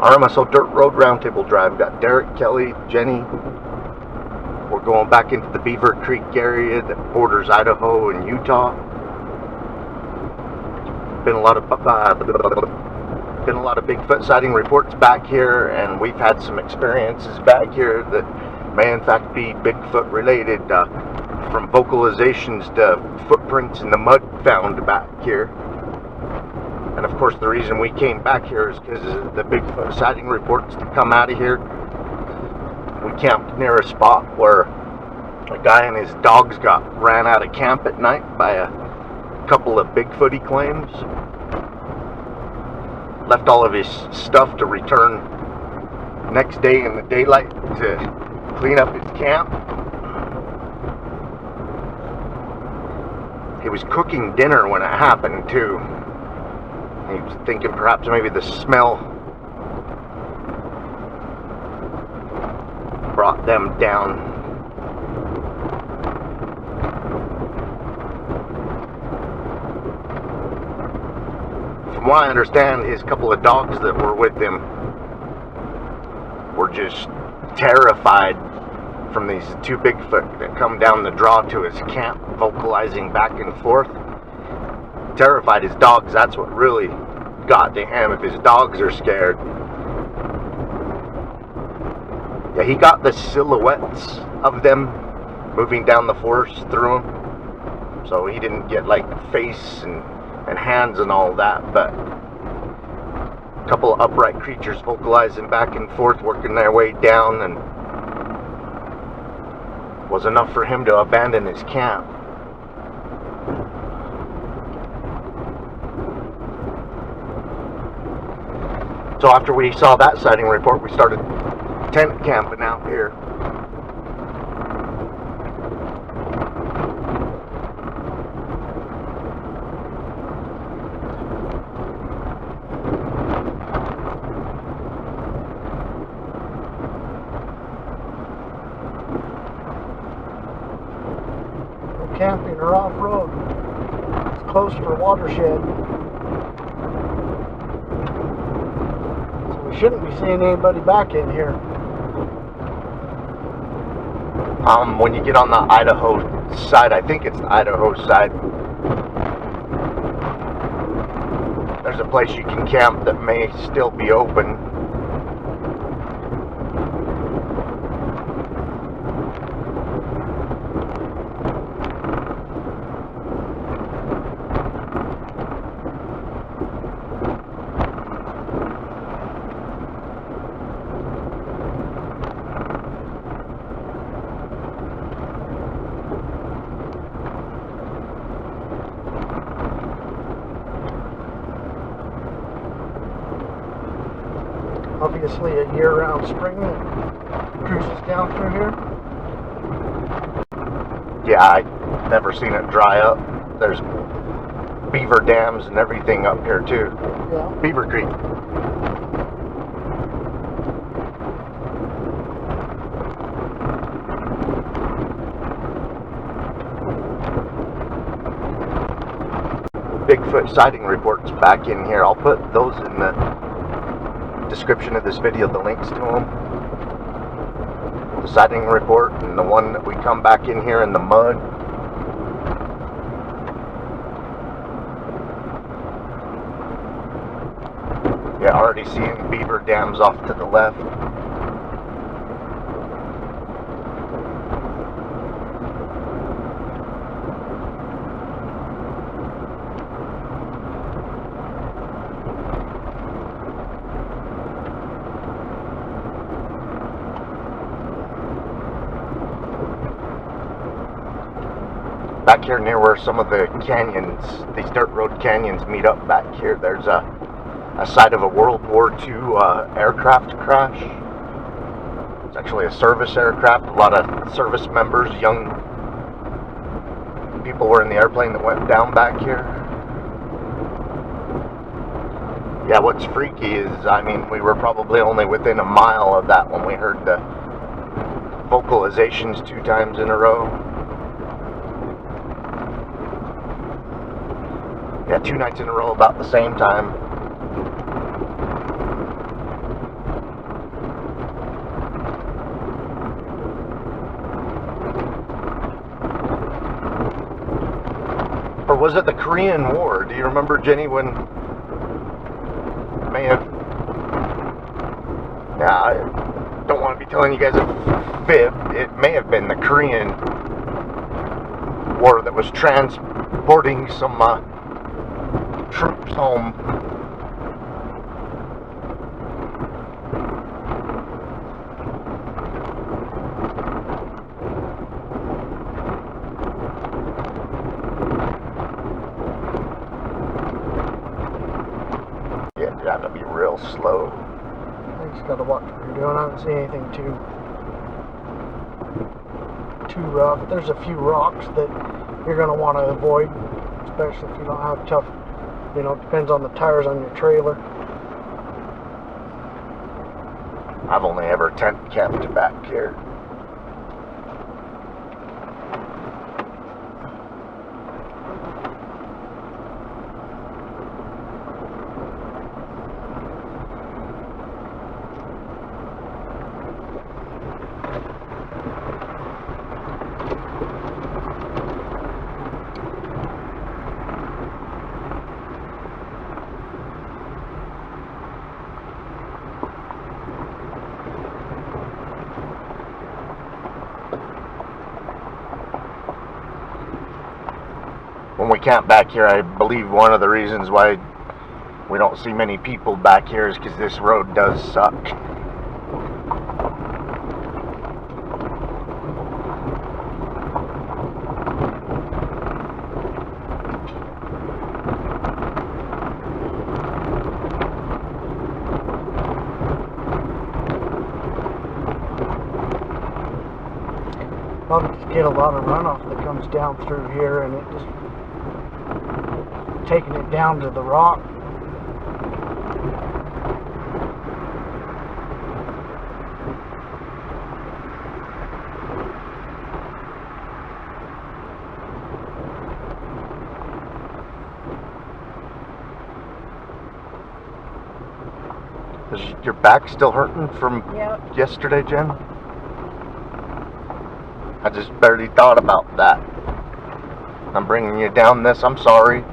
RMSO Dirt Road Roundtable Drive. We've got Derek, Kelly, Jenny. We're going back into the Beaver Creek area that borders Idaho and Utah. Been a lot of Bigfoot sighting reports back here, and we've had some experiences back here that may in fact be Bigfoot related, from vocalizations to footprints in the mud found back here. And of course the reason we came back here is because of the Bigfoot sighting reports to come out of here. We camped near a spot where a guy and his dogs ran out of camp at night by a couple of Bigfoot, he claims. Left all of his stuff to return next day in the daylight to clean up his camp. He was cooking dinner when it happened too. He was thinking perhaps maybe the smell brought them down. From what I understand, his couple of dogs that were with him were just terrified from these two Bigfoot that come down the draw to his camp, vocalizing back and forth. Terrified his dogs. That's what really got to him, if his dogs are scared. Yeah, he got the silhouettes of them moving down the forest through him, so he didn't get like face and hands and all that, but a couple of upright creatures vocalizing back and forth, working their way down, and was enough for him to abandon his camp. So after we saw that sighting report, we started tent camping out here. Camping or off-road. It's close for watershed. So we shouldn't be seeing anybody back in here. When you get on the Idaho side, I think it's the Idaho side, there's a place you can camp that may still be open. Obviously a year-round spring that cruises down through here. Yeah, I've never seen it dry up. There's beaver dams and everything up here too. Yeah. Beaver Creek. Bigfoot sighting reports back in here. I'll put those in the description of this video, the links to them. The sighting report and the one that we come back in here in the mud. Yeah, already seeing beaver dams off to the left. Back here near where some of the canyons, these dirt road canyons meet up back here, there's a site of a World War II aircraft crash. It's actually a service aircraft. A lot of service members, young people were in the airplane that went down back here. Yeah, what's freaky is, I mean, we were probably only within a mile of that when we heard the vocalizations 2 times in a row. Yeah, 2 nights in a row about the same time. Or was it the Korean War? Do you remember, Jenny, when may have... Yeah, I don't want to be telling you guys a fib. It may have been the Korean War that was transporting some troops home. Yeah, you have to be real slow. You just gotta watch what you're doing. I haven't seen anything too rough. There's a few rocks that you're gonna want to avoid, especially if you don't have tough, you know, it depends on the tires on your trailer. I've only ever tent camped back here. When we camp back here, I believe one of the reasons why we don't see many people back here is because this road does suck. Probably just get a lot of runoff that comes down through here, and it just taking it down to the rock. Is your back still hurting from yesterday, Jen? I just barely thought about that. I'm bringing you down this. I'm sorry.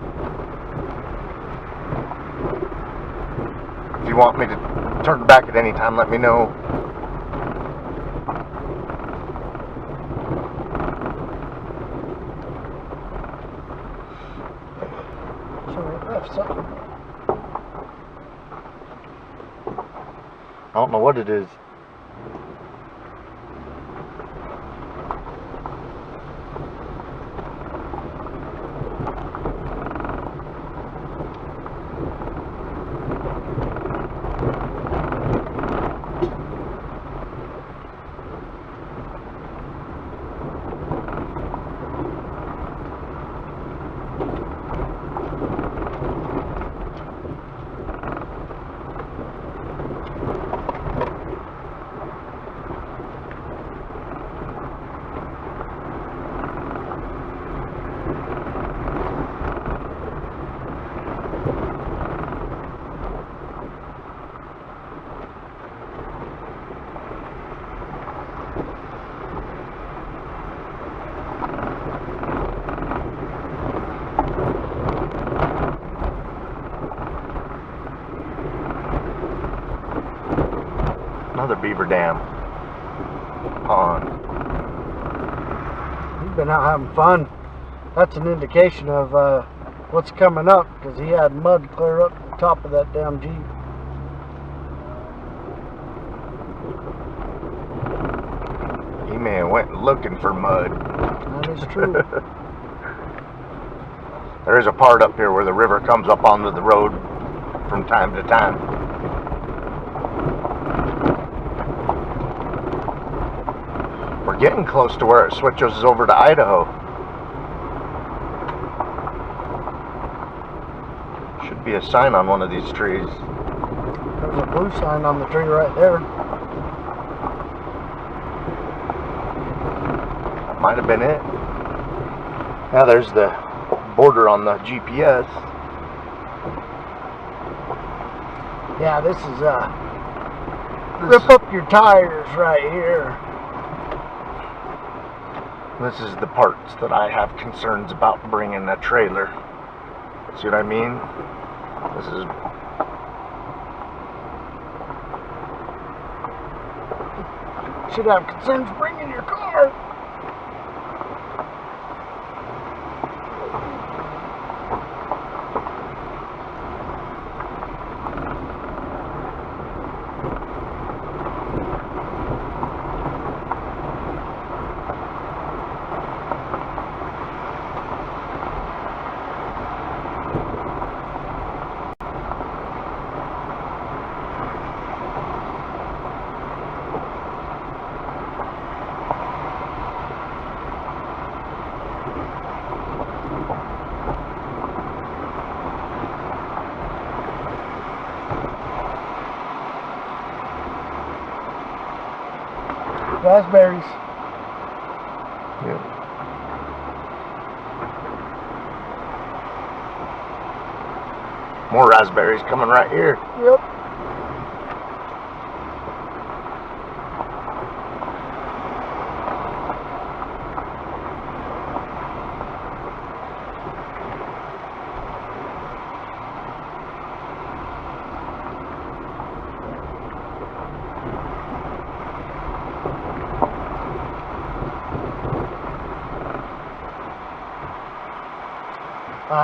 If you want me to turn back at any time, let me know. Sorry, that's something. I don't know what it is. Another beaver dam pond. He's been out having fun. That's an indication of what's coming up, because he had mud clear up the top of that damn Jeep. He may have went looking for mud. That is true. There is a part up here where the river comes up onto the road from time to time. We're getting close to where it switches over to Idaho. Should be a sign on one of these trees. There's a blue sign on the tree right there. That might have been it. Now there's the border on the GPS. Yeah, this is rip up your tires right here. This is the parts that I have concerns about bringing a trailer. See what I mean? This is... Should have concerns bringing your car. Raspberries. Yeah. More raspberries coming right here. Yep.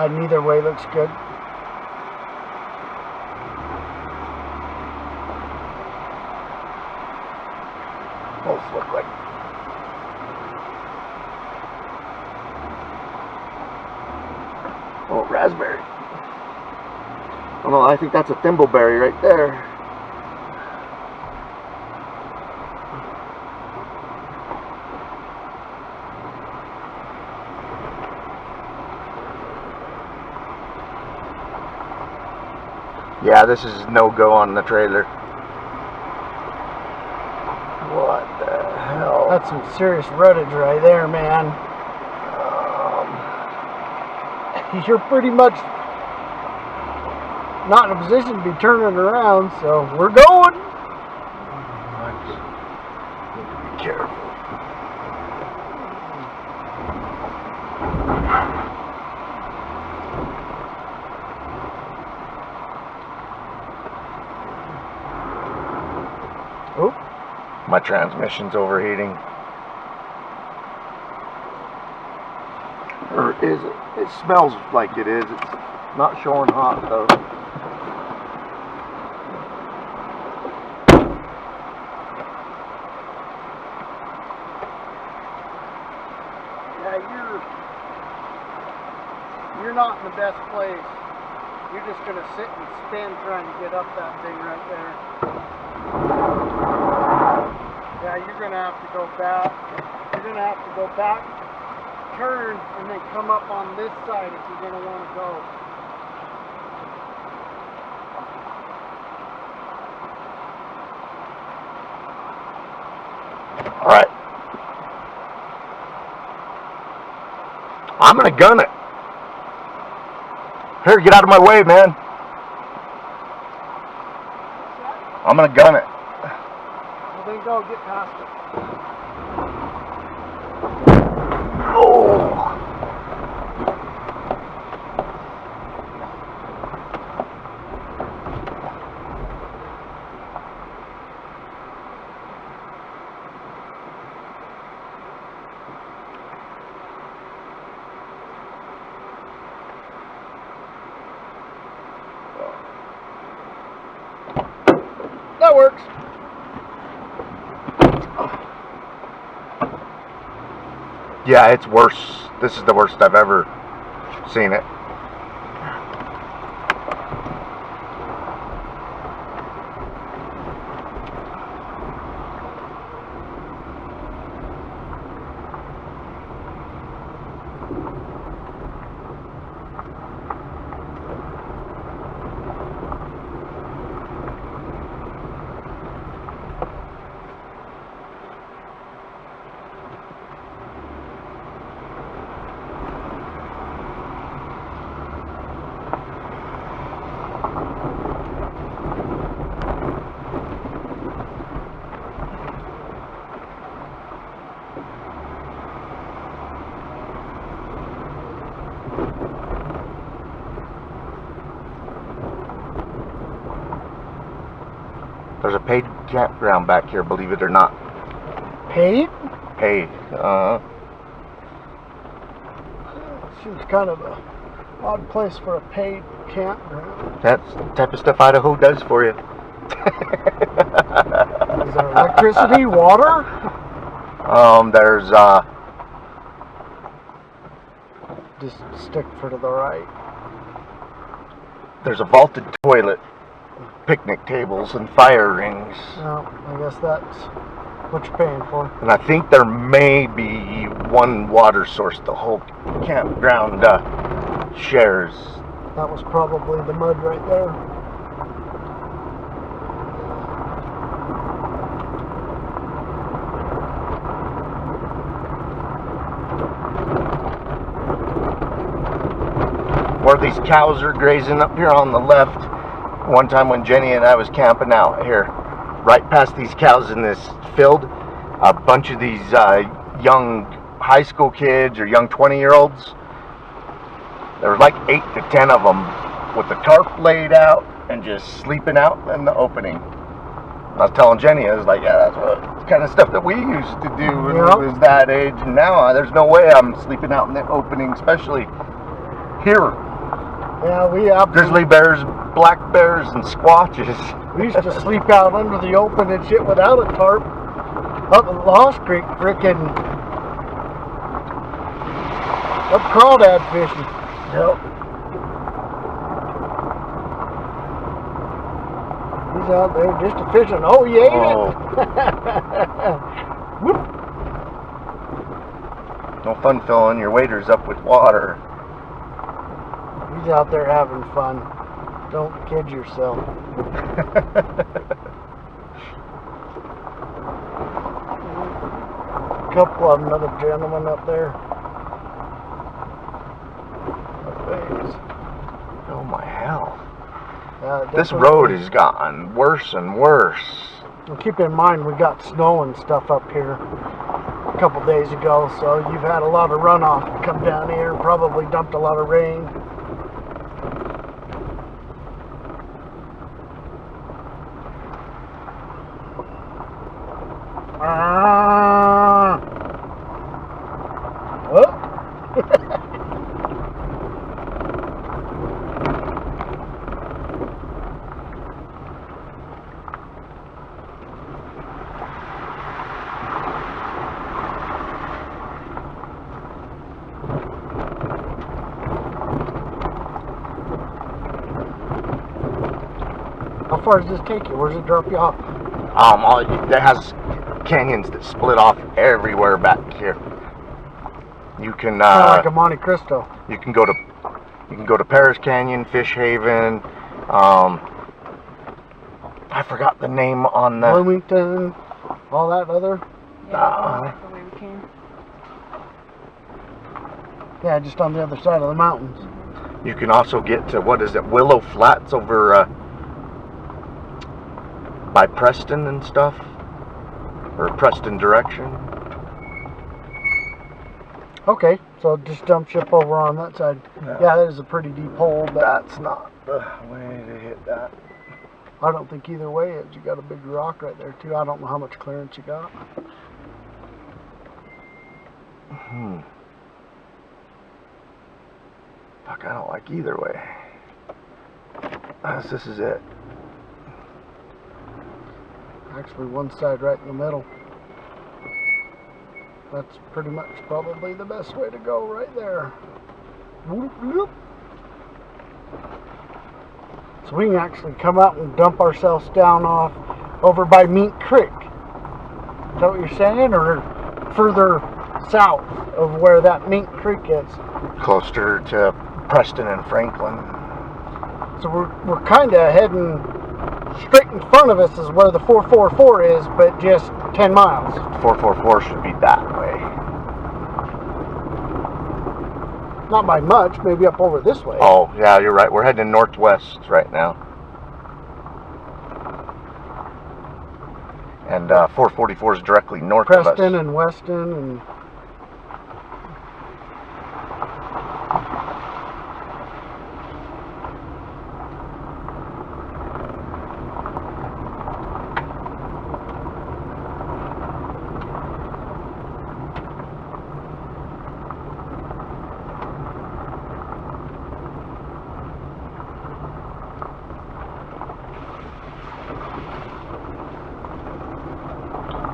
Neither way looks good. Both look like... Oh, raspberry. Oh no, I think that's a thimbleberry right there. Yeah, this is no-go on the trailer. What the hell? That's some serious ruttage right there, man. You're pretty much not in a position to be turning around, so we're going. Be careful. Oop. My transmission's overheating. Or is it? It smells like it is. It's not showing hot though. Yeah, you're not in the best place. You're just gonna sit and spin trying to get up that thing right there. Yeah, you're gonna have to go back. You're gonna have to go back, turn, and then come up on this side if you're gonna want to go. All right. I'm gonna gun it. Here, get out of my way, man. I'm gonna gun it. Well, then go get past it. Oh. That works. Yeah, it's worse. This is the worst I've ever seen it. There's a paid campground back here, believe it or not. Paid? Paid. Seems kind of a odd place for a paid campground. That's the type of stuff Idaho does for you. Is there electricity, water? There's Just stick for to the right. there's a vaulted toilet, picnic tables, and fire rings. Well, I guess that's what you're paying for. And I think there may be one water source the whole campground shares. That was probably the mud right there. Where these cows are grazing up here on the left. One time when Jenny and I was camping out here, right past these cows in this field, a bunch of these young high school kids or young 20-year-olds, there was like 8 to 10 of them with the tarp laid out and just sleeping out in the opening. I was telling Jenny, I was like, yeah, that's what kind of stuff that we used to do when we was that age, and now there's no way I'm sleeping out in the opening, especially here. Yeah, we have Grizzly bears, black bears, and squatches. We used to sleep out under the open and shit without a tarp. Up in Lost Creek, frickin' up crawdad fishing. Yep. He's out there just a fishing. Oh, he ate it. Whoop. No fun filling your waders up with water. He's out there having fun. Don't kid yourself. A couple of them, another gentleman up there. Oh my hell. This road has gotten worse and worse. And keep in mind, we got snow and stuff up here a couple days ago, so you've had a lot of runoff come down here and probably dumped a lot of rain. How far does this take you? Where does it drop you off? It has canyons that split off everywhere back here. You can like a Monte Cristo. You can go to Paris Canyon, Fish Haven. I forgot the name on the Bloomington, all that other. Yeah, that's the way we came. Yeah, just on the other side of the mountains. You can also get to, what is it, Willow Flats over by Preston and stuff, or Preston direction. Okay, so just dump ship over on that side. Yeah, that is a pretty deep hole. But That's not the way to hit that. I don't think either way is. You got a big rock right there too. I don't know how much clearance you got. Fuck, I don't like either way. This is it. Actually, one side right in the middle. That's pretty much probably the best way to go right there. Whoop, whoop. So we can actually come out and dump ourselves down off over by Mink Creek. Is that what you're saying? Or further south of where that Mink Creek is? Closer to Preston and Franklin. So we're kind of heading straight in front of us is where the 444 is, but just 10 miles. 444 should be that way. Not by much, maybe up over this way. Oh, yeah, you're right. We're heading northwest right now. And 444 is directly north of us. Preston and Weston and...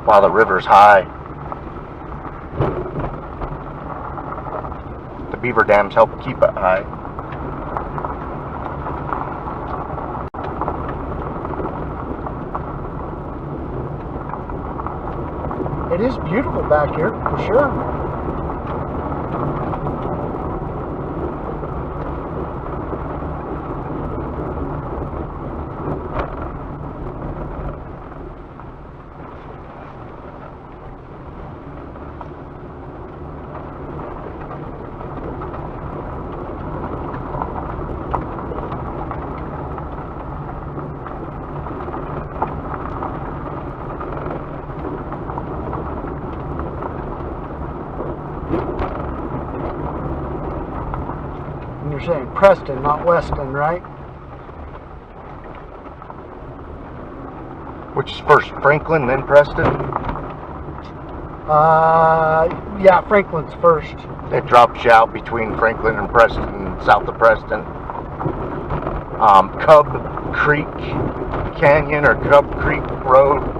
while the river's high. The beaver dams help keep it high. It is beautiful back here, for sure. You're saying Preston, not Weston, right? Which is first, Franklin, then Preston? Yeah, Franklin's first. It drops you out between Franklin and Preston, south of Preston. Cub Creek Canyon or Cub Creek Road.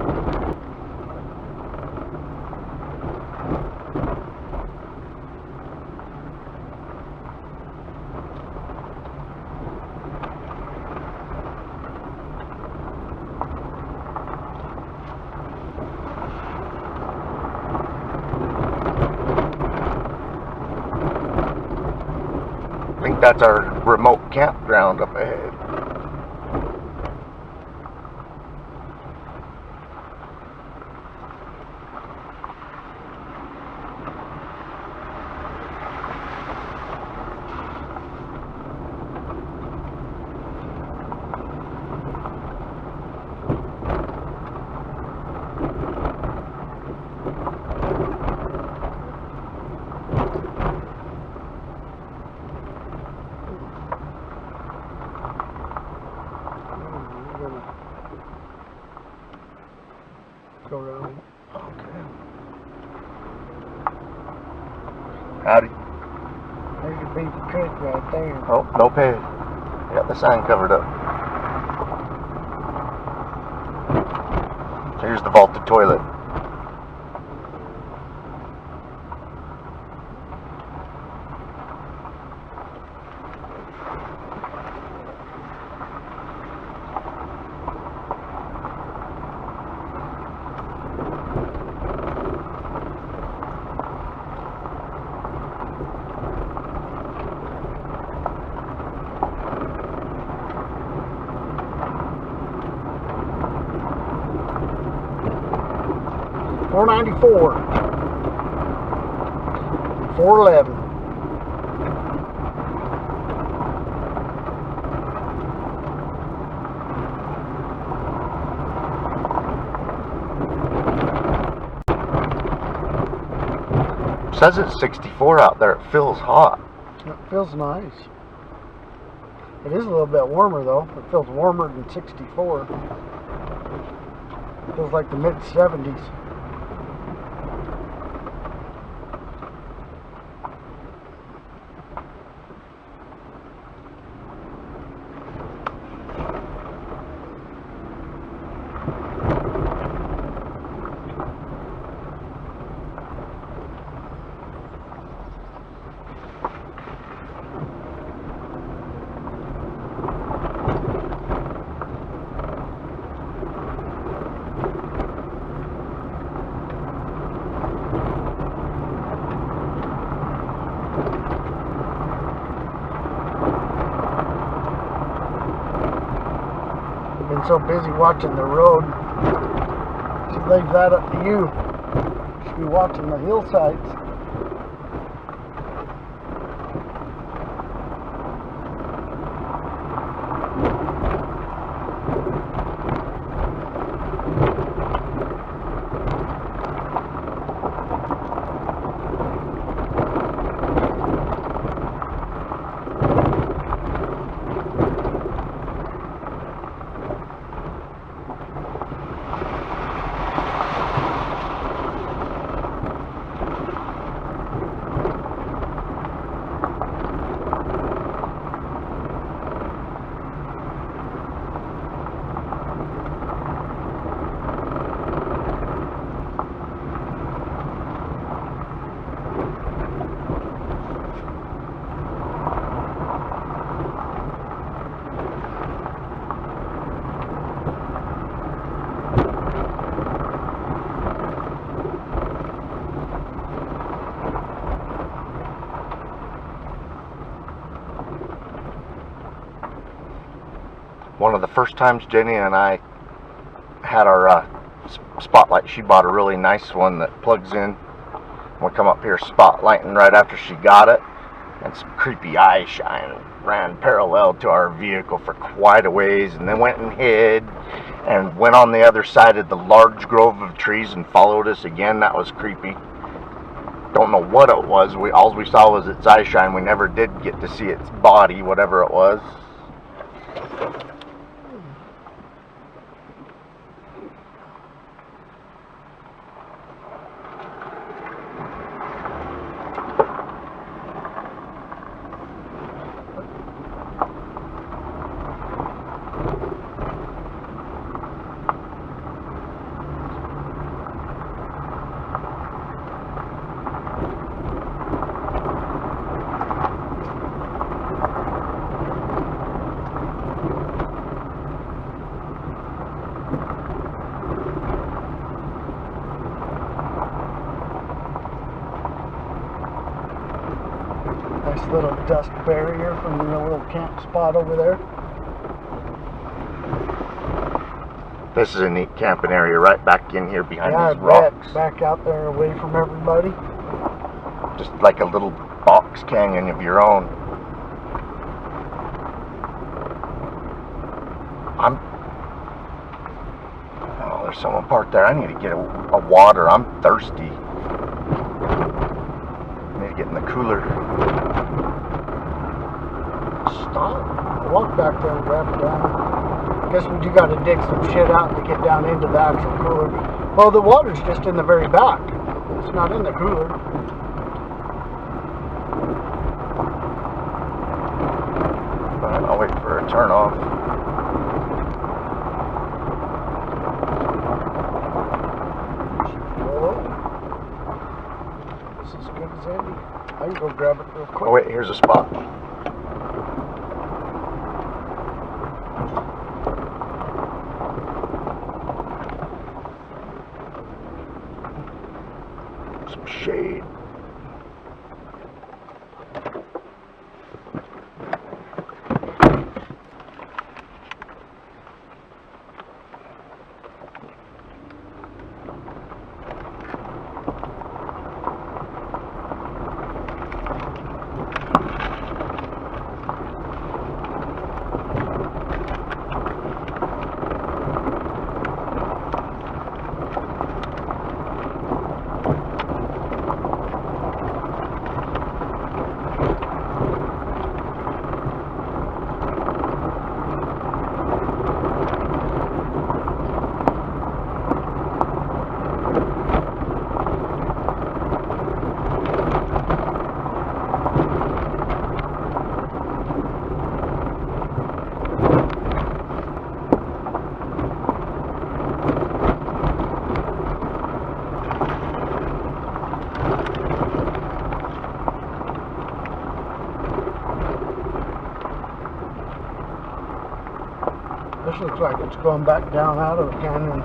I think that's our remote campground up ahead. Go around. Okay. Howdy. There's your Beaver Creek right there. Oh, no pay. Got the sign covered up. Here's the vaulted toilet. $4.94. $4.11. Says it's 64 out there. It feels hot. It feels nice. It is a little bit warmer though. It feels warmer than 64. It feels like the mid-70s. Been so busy watching the road. Should leave that up to you. Should be watching the hillsides. One of the first times Jenny and I had our spotlight, she bought a really nice one that plugs in. We come up here spotlighting right after she got it, and some creepy eye shine ran parallel to our vehicle for quite a ways, and then went and hid and went on the other side of the large grove of trees and followed us again. That was creepy. Don't know what it was. All we saw was its eye shine. We never did get to see its body, whatever it was. Nice little dust barrier from the little camp spot over there. This is a neat camping area right back in here behind Yeah, these rocks. back out there away from everybody. Just like a little box canyon of your own. Oh, there's someone parked there. I need to get a water. I'm thirsty. I need to get in the cooler. Stop. Walk back there and grab it down. Guess we do got to dig some shit out to get down into the actual cooler. Well, the water's just in the very back. It's not in the cooler. Alright, I'll wait for a turn off. This is good as any. I can go grab it real quick. Oh wait, here's a spot. Some shade. This looks like it's going back down out of the canyon.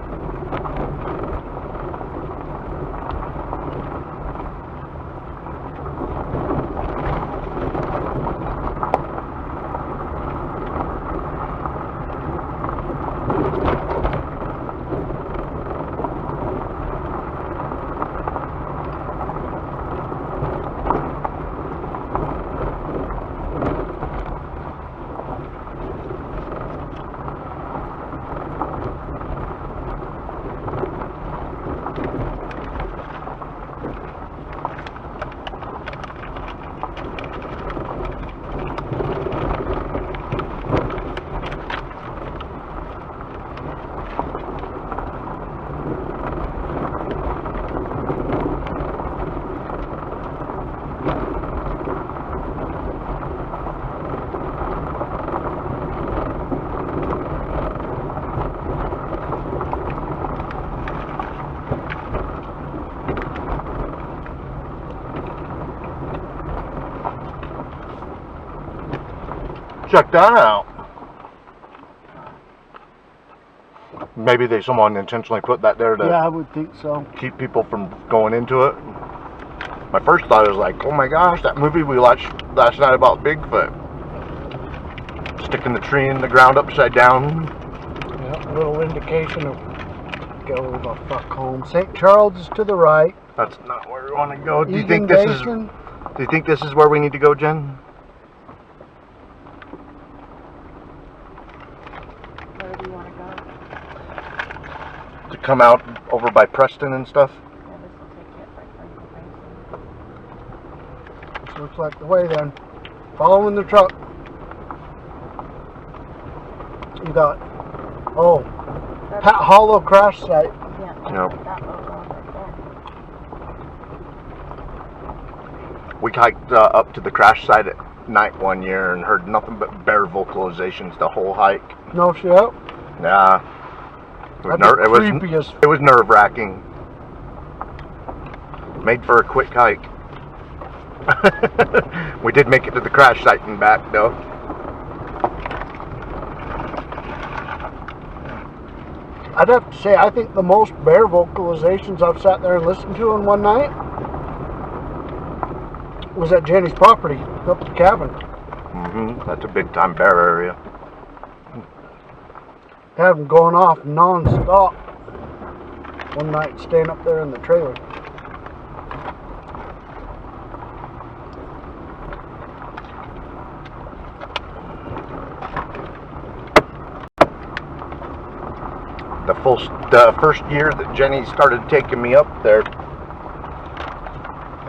Check that out. Maybe someone intentionally put that there to Yeah, I would think so. keep people from going into it. My first thought was like, oh my gosh, that movie we watched last night about Bigfoot. Sticking the tree in the ground upside down. Yeah, a little indication of go the fuck home. St. Charles is to the right. That's not where we want to go. Do you Egan think this is? Basin. Do you think this is where we need to go, Jen? Where do you want to go? To come out over by Preston and stuff. Yeah, this will take you up by Basin. This looks like the way then. Following the truck. You got, Hollow crash site. Yeah, Yep. that logo right there. We hiked up to the crash site at night one year and heard nothing but bear vocalizations the whole hike. No shit. Yeah. It was nerve-wracking. Made for a quick hike. We did make it to the crash site and back though. I'd have to say, I think the most bear vocalizations I've sat there and listened to in one night was at Jenny's property, up at the cabin. That's a big time bear area. Had them going off non-stop one night, staying up there in the trailer. The first year that Jenny started taking me up there,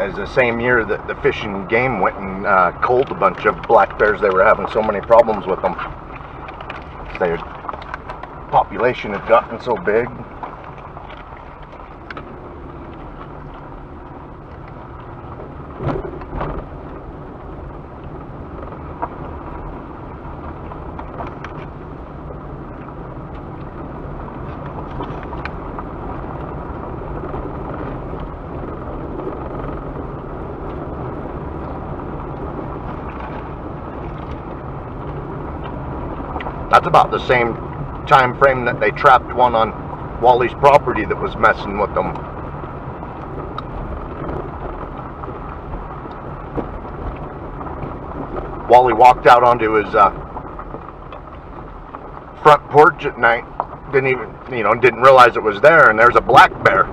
as the same year that the Fish and Game went and culled a bunch of black bears. They were having so many problems with them. Their population had gotten so big. That's about the same time frame that they trapped one on Wally's property that was messing with them. Wally walked out onto his front porch at night, didn't realize it was there, and there's a black bear.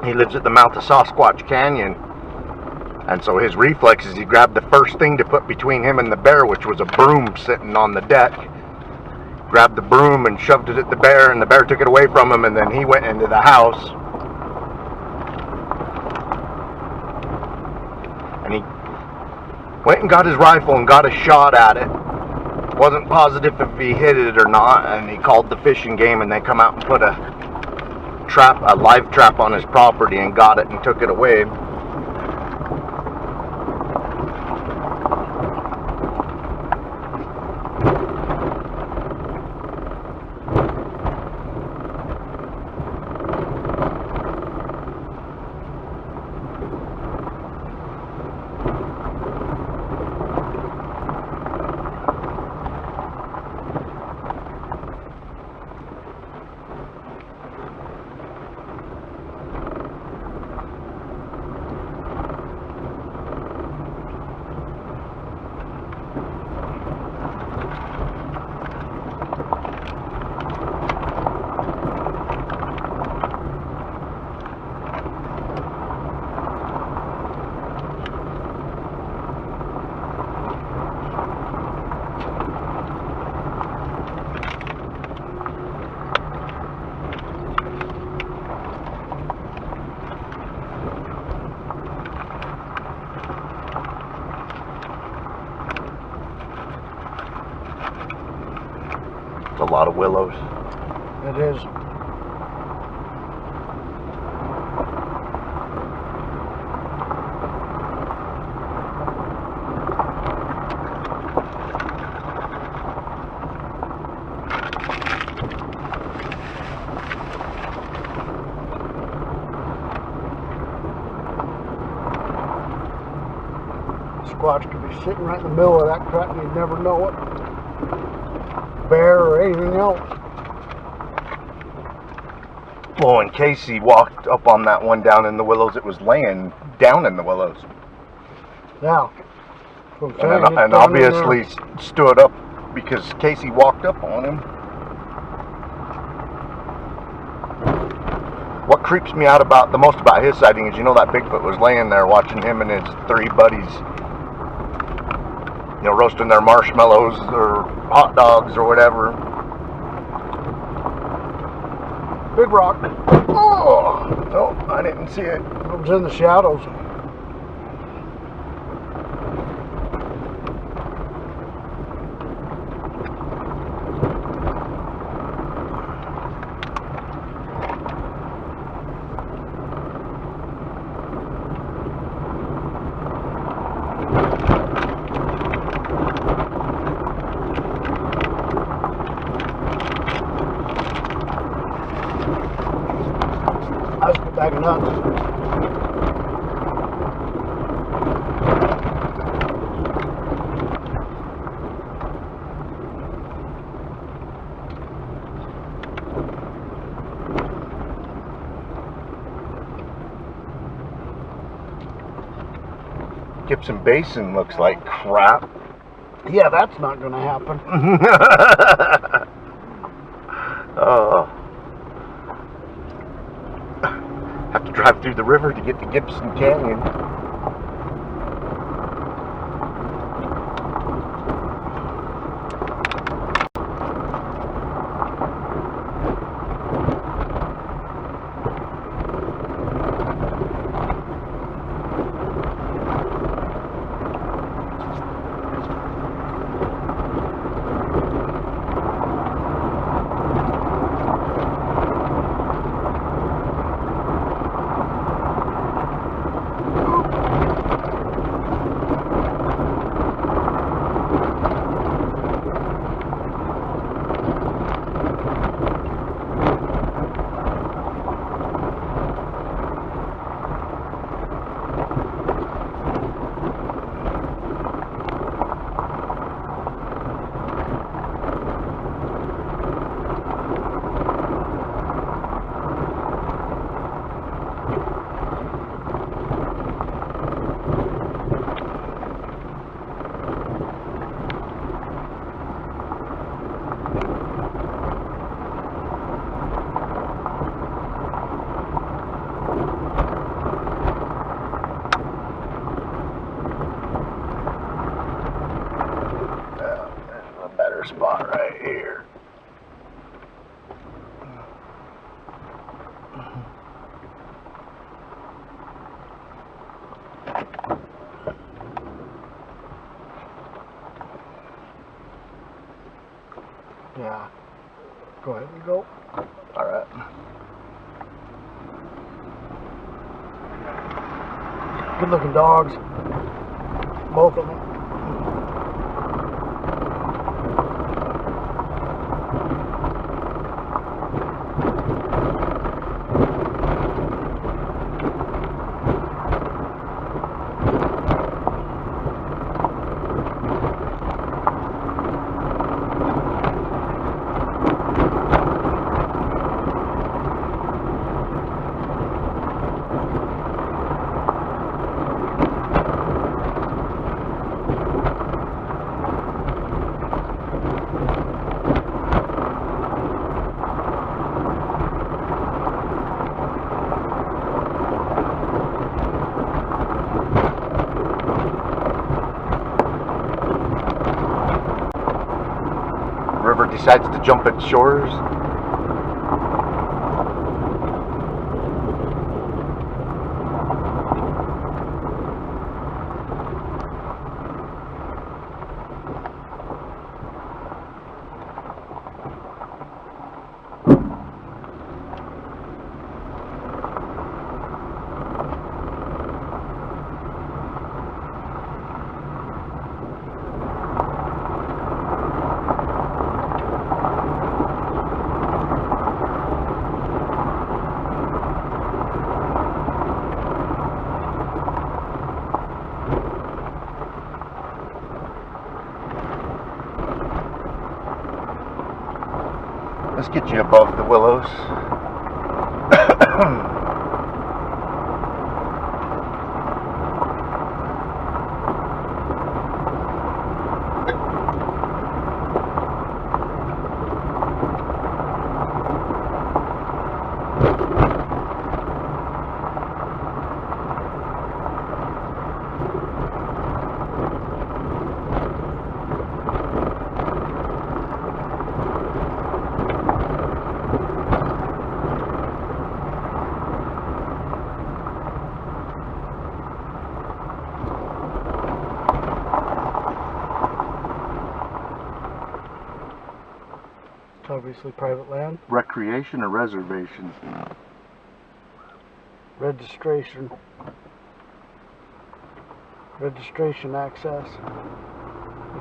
He lives at the mouth of Sasquatch Canyon. And so his reflex is he grabbed the first thing to put between him and the bear, which was a broom sitting on the deck. Grabbed the broom and shoved it at the bear, and the bear took it away from him, and then he went into the house. And he went and got his rifle and got a shot at it. Wasn't positive if he hit it or not, and he called the Fish and Game, and they come out and put a live trap on his property and got it and took it away. A lot of willows. It is. Squatch could be sitting right in the middle of that crap and you'd never know it. Bear or anything else. Well, when Casey walked up on that one down in the willows, it was laying down in the willows. Now, Okay, and, it's and down in there. obviously stood up because Casey walked up on him. What creeps me out the most about his sighting is, you know, that Bigfoot was laying there watching him and his 3 buddies, you know, roasting their marshmallows or hot dogs or whatever. Big rock. Oh, no, I didn't see it. It was in the shadows. I was backing up. Gibson Basin looks like crap. Yeah, that's not going to happen. Oh. Have to drive through the river to get to Gibson Canyon. Spot right here. Yeah. Go ahead and go. All right. Good looking dogs. Both of them. River decides to jump its shores. Let's get you above the willows. obviously private land. Recreation or reservation? Registration. Registration access.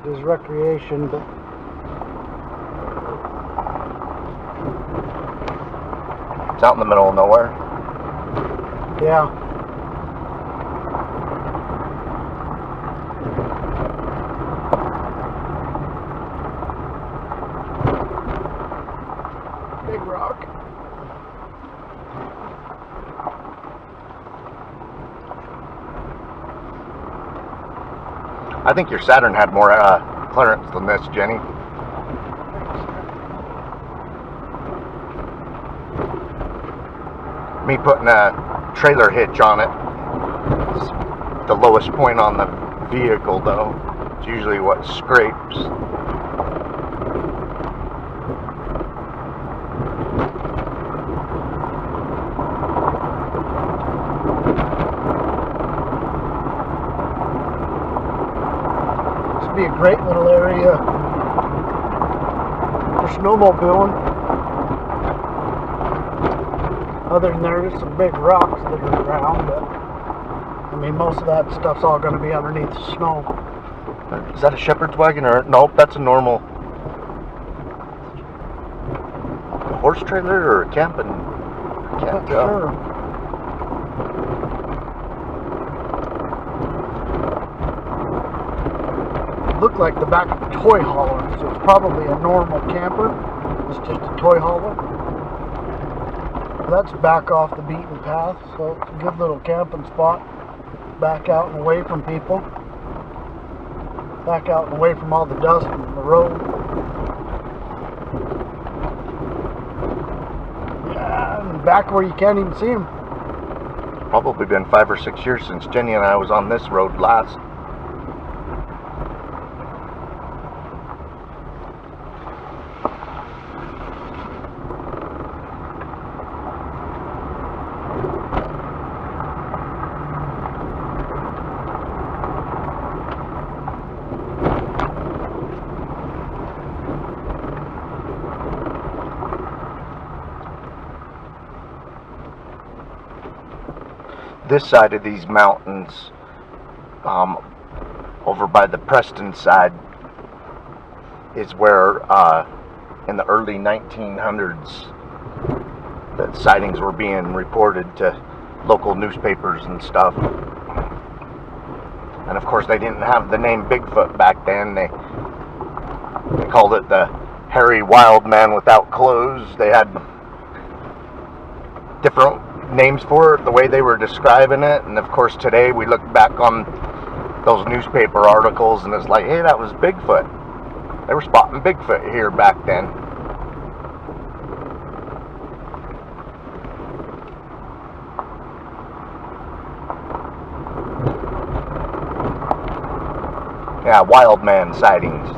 It is recreation, but It's out in the middle of nowhere. yeah. Big rock. I think your Saturn had more clearance than this, Jenny. Me putting a trailer hitch on it. It's the lowest point on the vehicle, though. It's usually what scrapes. This would be a great little area for snowmobiling. Other than there's some big rocks that are around, but I mean most of that stuff's all going to be underneath the snow. Is that a shepherd's wagon or nope? That's a normal a horse trailer or a camping. I can't Not tell. sure. It looked like the back of a toy hauler, so it's probably a normal camper. It's just a toy hauler. That's back off the beaten path, so it's a good little camping spot. Back out and away from people. Back out and away from all the dust from the road. Yeah, and back where you can't even see them. Probably been 5 or 6 years since Jenny and I was on this road last. This side of these mountains, over by the Preston side, is where in the early 1900s that sightings were being reported to local newspapers and stuff. And of course they didn't have the name Bigfoot back then. They called it the hairy wild man without clothes. They had different names for it, the way they were describing it. And of course today we look back on those newspaper articles and it's like, hey, that was Bigfoot. They were spotting Bigfoot here back then. Yeah, wild man sightings.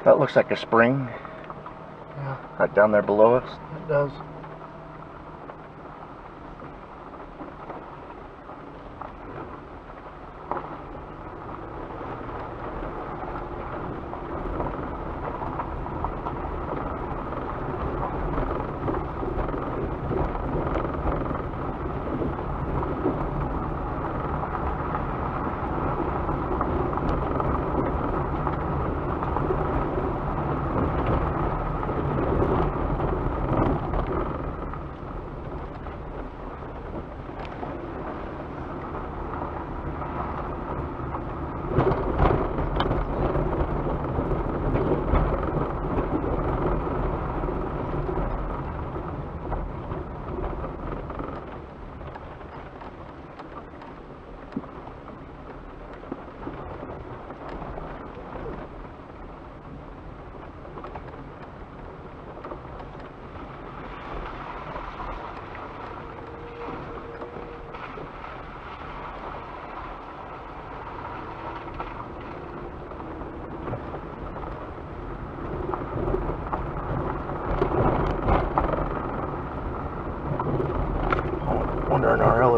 That looks like a spring. Yeah, Right down there below us. it does.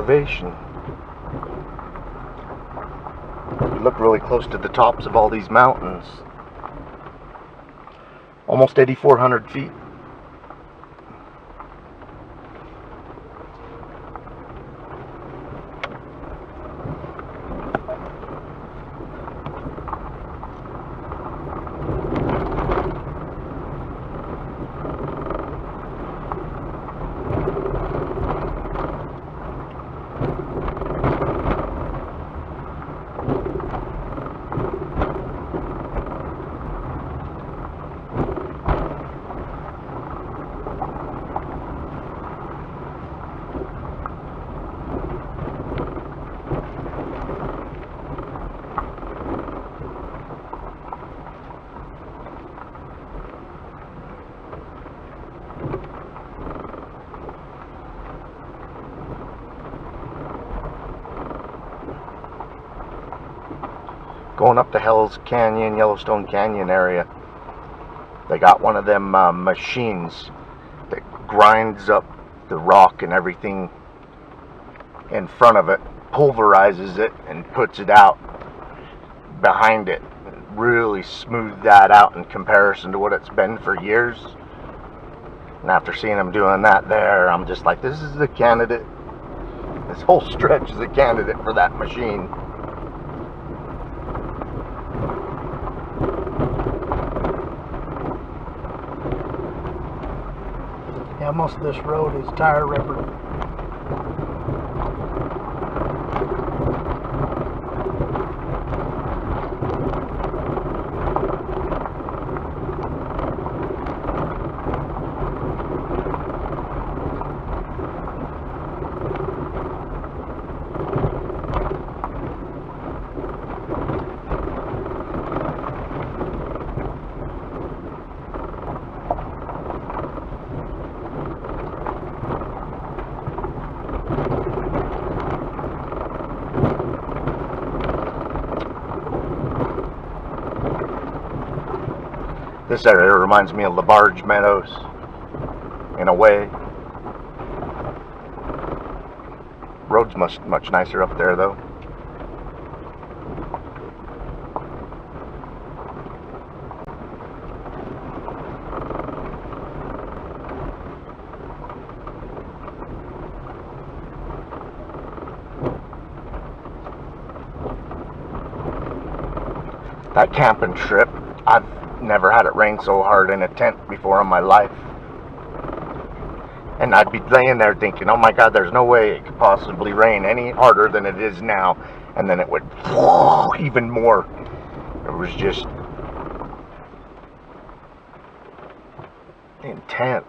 elevation. You look really close to the tops of all these mountains. Almost 8,400 feet. Going up the Hells Canyon, Yellowstone Canyon area, they got one of them machines that grinds up the rock and everything in front of it, pulverizes it, and puts it out behind it. Really smooth that out in comparison to what it's been for years. And after seeing them doing that there, I'm just like, this is the candidate. This whole stretch is a candidate for that machine. Yeah, most of this road is tire rubber. This area reminds me of LaBarge Meadows, in a way. Road's much nicer up there, though. That camping trip, I've never had it rain so hard in a tent before in my life. And I'd be laying there thinking, oh my God, there's no way it could possibly rain any harder than it is now. And then it would even more. It was just intense.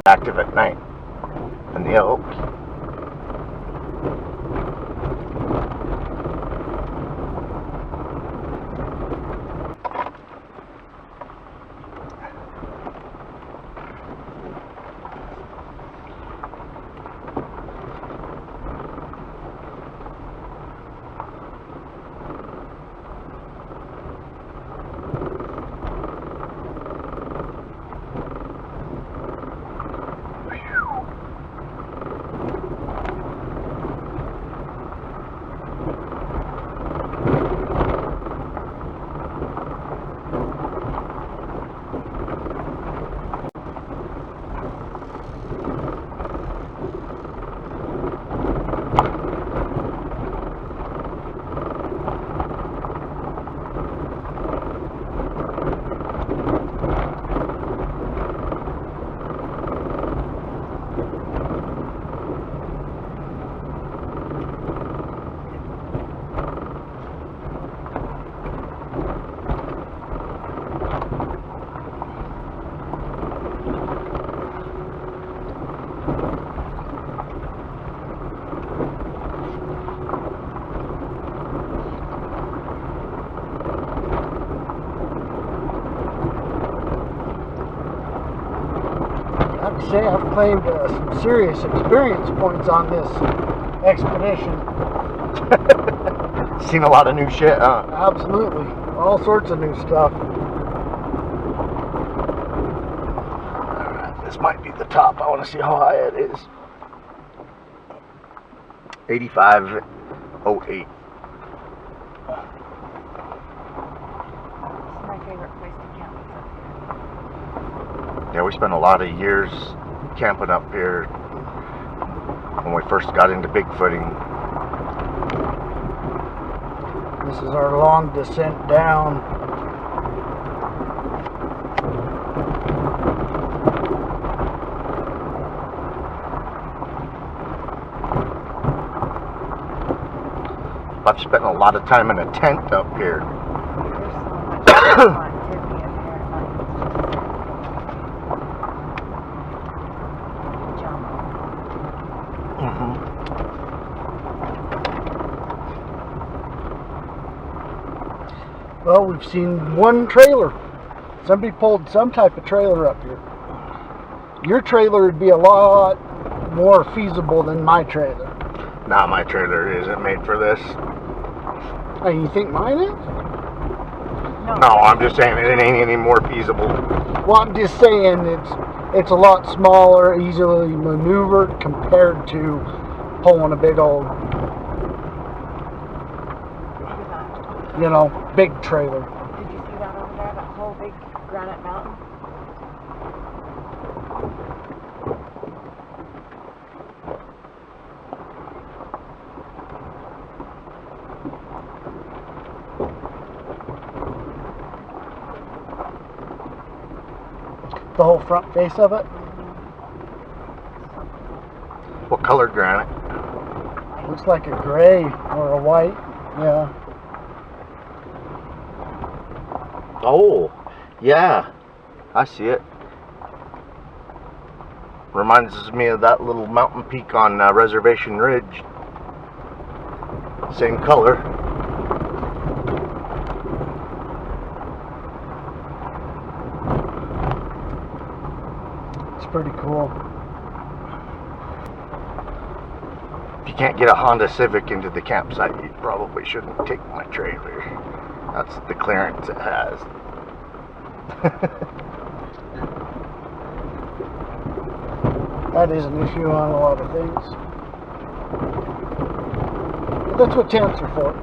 Active at night in the elk. say I've claimed some serious experience points on this expedition. Seen a lot of new shit, huh? Absolutely. All sorts of new stuff. Alright, this might be the top. I want to see how high it is. 8508. It's my favorite place to camp. Yeah, we spent a lot of years camping up here when we first got into Bigfooting. This is our long descent down. I've spent a lot of time in a tent up here. There's so much activity up here at night. Jump. Well, we've seen one trailer. Somebody pulled some type of trailer up here. Your trailer would be a lot more feasible than my trailer. Nah, my trailer isn't made for this. Oh, you think mine is? No, I'm just saying it ain't any more feasible. Well, I'm just saying it's a lot smaller, easily maneuvered compared to pulling a big old, you know, big trailer. Did you see that over there? That whole big granite mountain? The whole front face of it. What color granite? Looks like a gray or a white. Yeah. Oh, yeah. I see it. Reminds me of that little mountain peak on Reservation Ridge. Same color. It's pretty cool. If you can't get a Honda Civic into the campsite, you probably shouldn't take my trailer. That's the clearance it has. That is an issue on a lot of things. But that's what tents are for.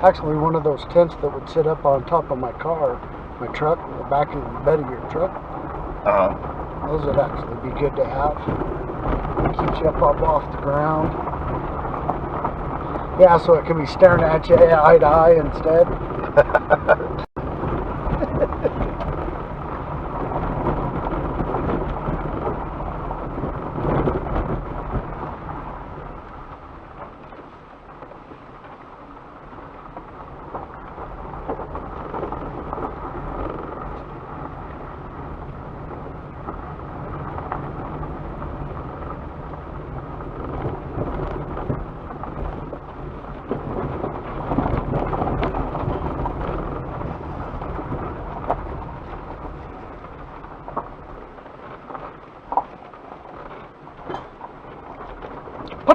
Actually, one of those tents that would sit up on top of my car, my truck, the back of the bed of your truck, those would actually be good to have. Keeps you up off the ground. Yeah, so it can be staring at you eye to eye instead.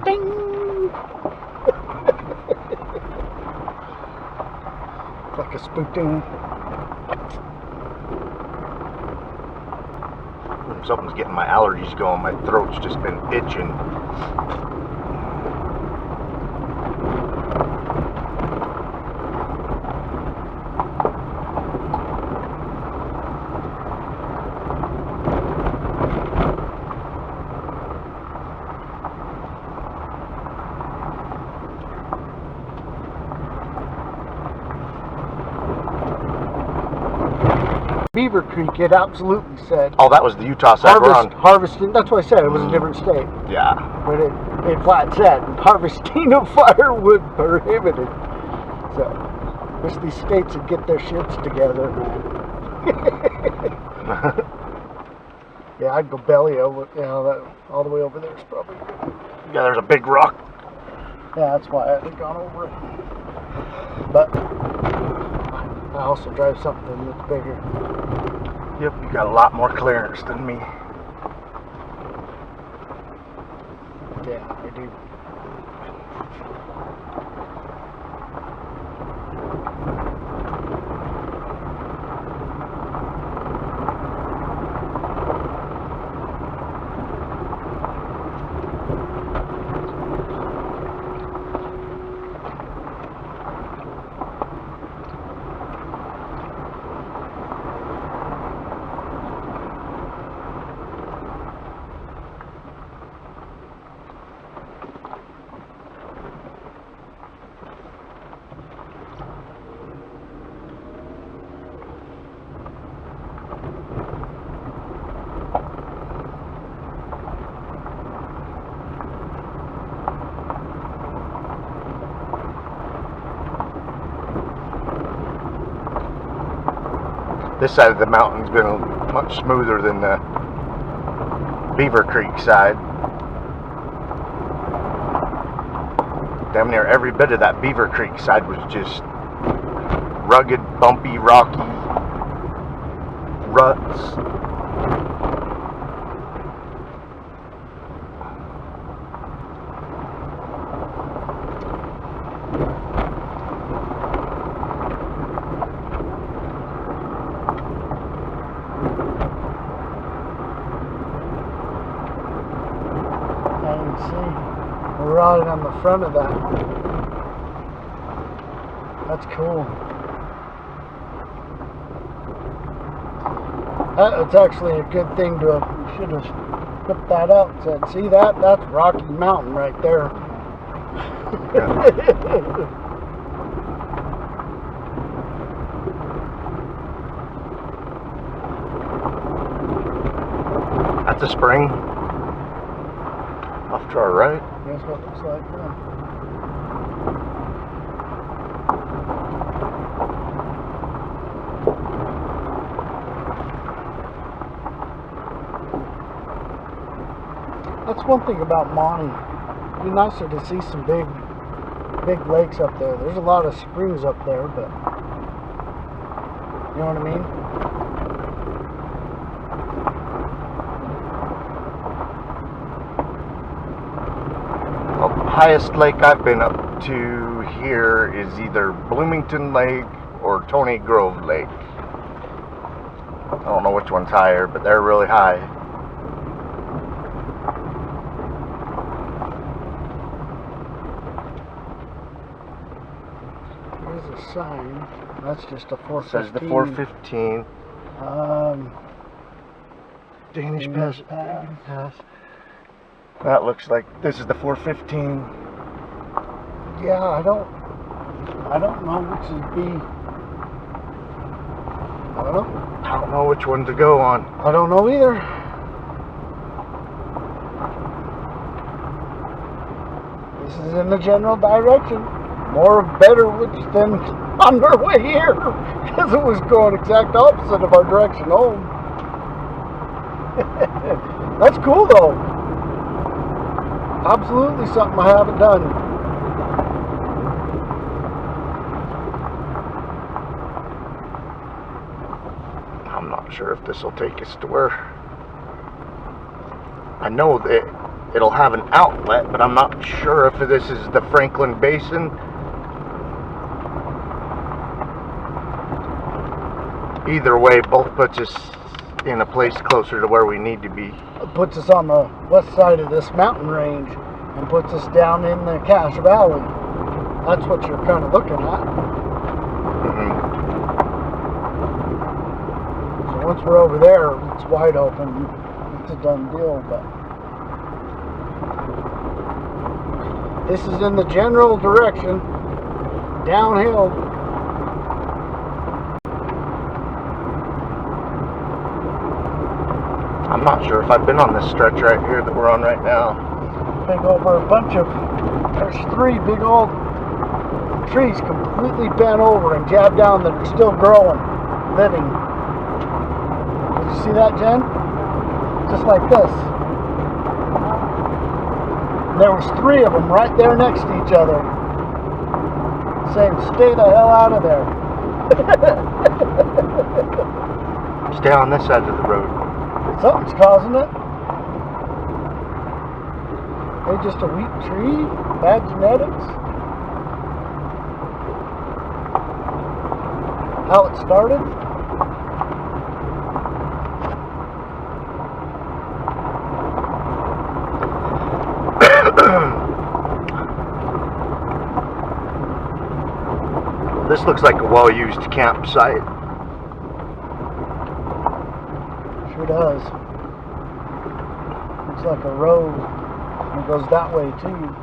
Ding! It's like a spooking. Something's getting my allergies going. My throat's just been itching. Beaver Creek, it absolutely said. Oh, that was the Utah side we're on. Harvesting, that's why I said it was a different state. Yeah. But it flat said, harvesting of firewood prohibited. So, wish these states would get their shits together, man. Yeah, I'd go belly over, you know, that, all the way over there is probably good. Yeah, there's a big rock. Yeah, that's why I had gone over it. But I also drive something that's bigger. Yep, you got a lot more clearance than me. Yeah, I do. This side of the mountain's been much smoother than the Beaver Creek side. Damn near every bit of that Beaver Creek side was just rugged, bumpy, rocky ruts. We're riding on the front of that. That's cool. It's actually a good thing to have, should have flipped that out and said, see that? That's Rocky Mountain right there. That's a spring. Off to our right. That's what it looks like, yeah. That's one thing about Monty. It'd be nicer to see some big lakes up there. There's a lot of springs up there, but you know what I mean? The highest lake I've been up to here is either Bloomington Lake or Tony Grove Lake. I don't know which one's higher, but they're really high. There's a sign. That's just a 415. It says the 415. Danish Pass. That looks like this is the 415. Yeah, I don't know which would be. I don't know. I don't know which one to go on. I don't know either. This is in the general direction. More better than on our way here, because it was going exact opposite of our direction home. That's cool though. Absolutely something I haven't done. I'm not sure if this will take us to where. I know that it'll have an outlet, but I'm not sure if this is the Franklin Basin. Either way, both puts us in a place closer to where we need to be. It puts us on the west side of this mountain range and puts us down in the Cache Valley. That's what you're kind of looking at. So once we're over there, it's wide open. It's a done deal. But this is in the general direction, downhill. I'm not sure if I've been on this stretch right here that we're on right now. Big over a bunch of, there's 3 big old trees completely bent over and jabbed down that are still growing, living. Did you see that, Jen? Just like this. There was 3 of them right there next to each other, saying, "Stay the hell out of there." Stay on this side of the road. Something's causing it. Maybe just a weak tree, bad genetics. How it started. This looks like a well-used campsite. Sure does. Looks like a road. And it goes that way too.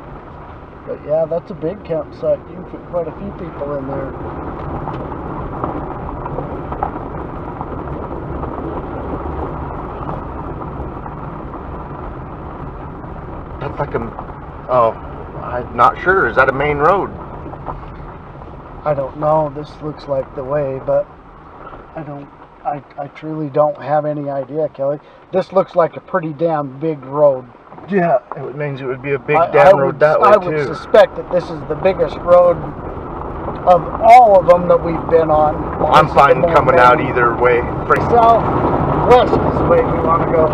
But yeah, that's a big campsite. You can fit quite a few people in there. That's like a... Oh, I'm not sure. Is that a main road? I don't know. This looks like the way, but I truly don't have any idea, Kelly. This looks like a pretty damn big road. Yeah, it means it would be a big damn road that way, I would suspect that this is the biggest road of all of them that we've been on. Well, I'm fine coming out either way. Southwest is the way we want to go.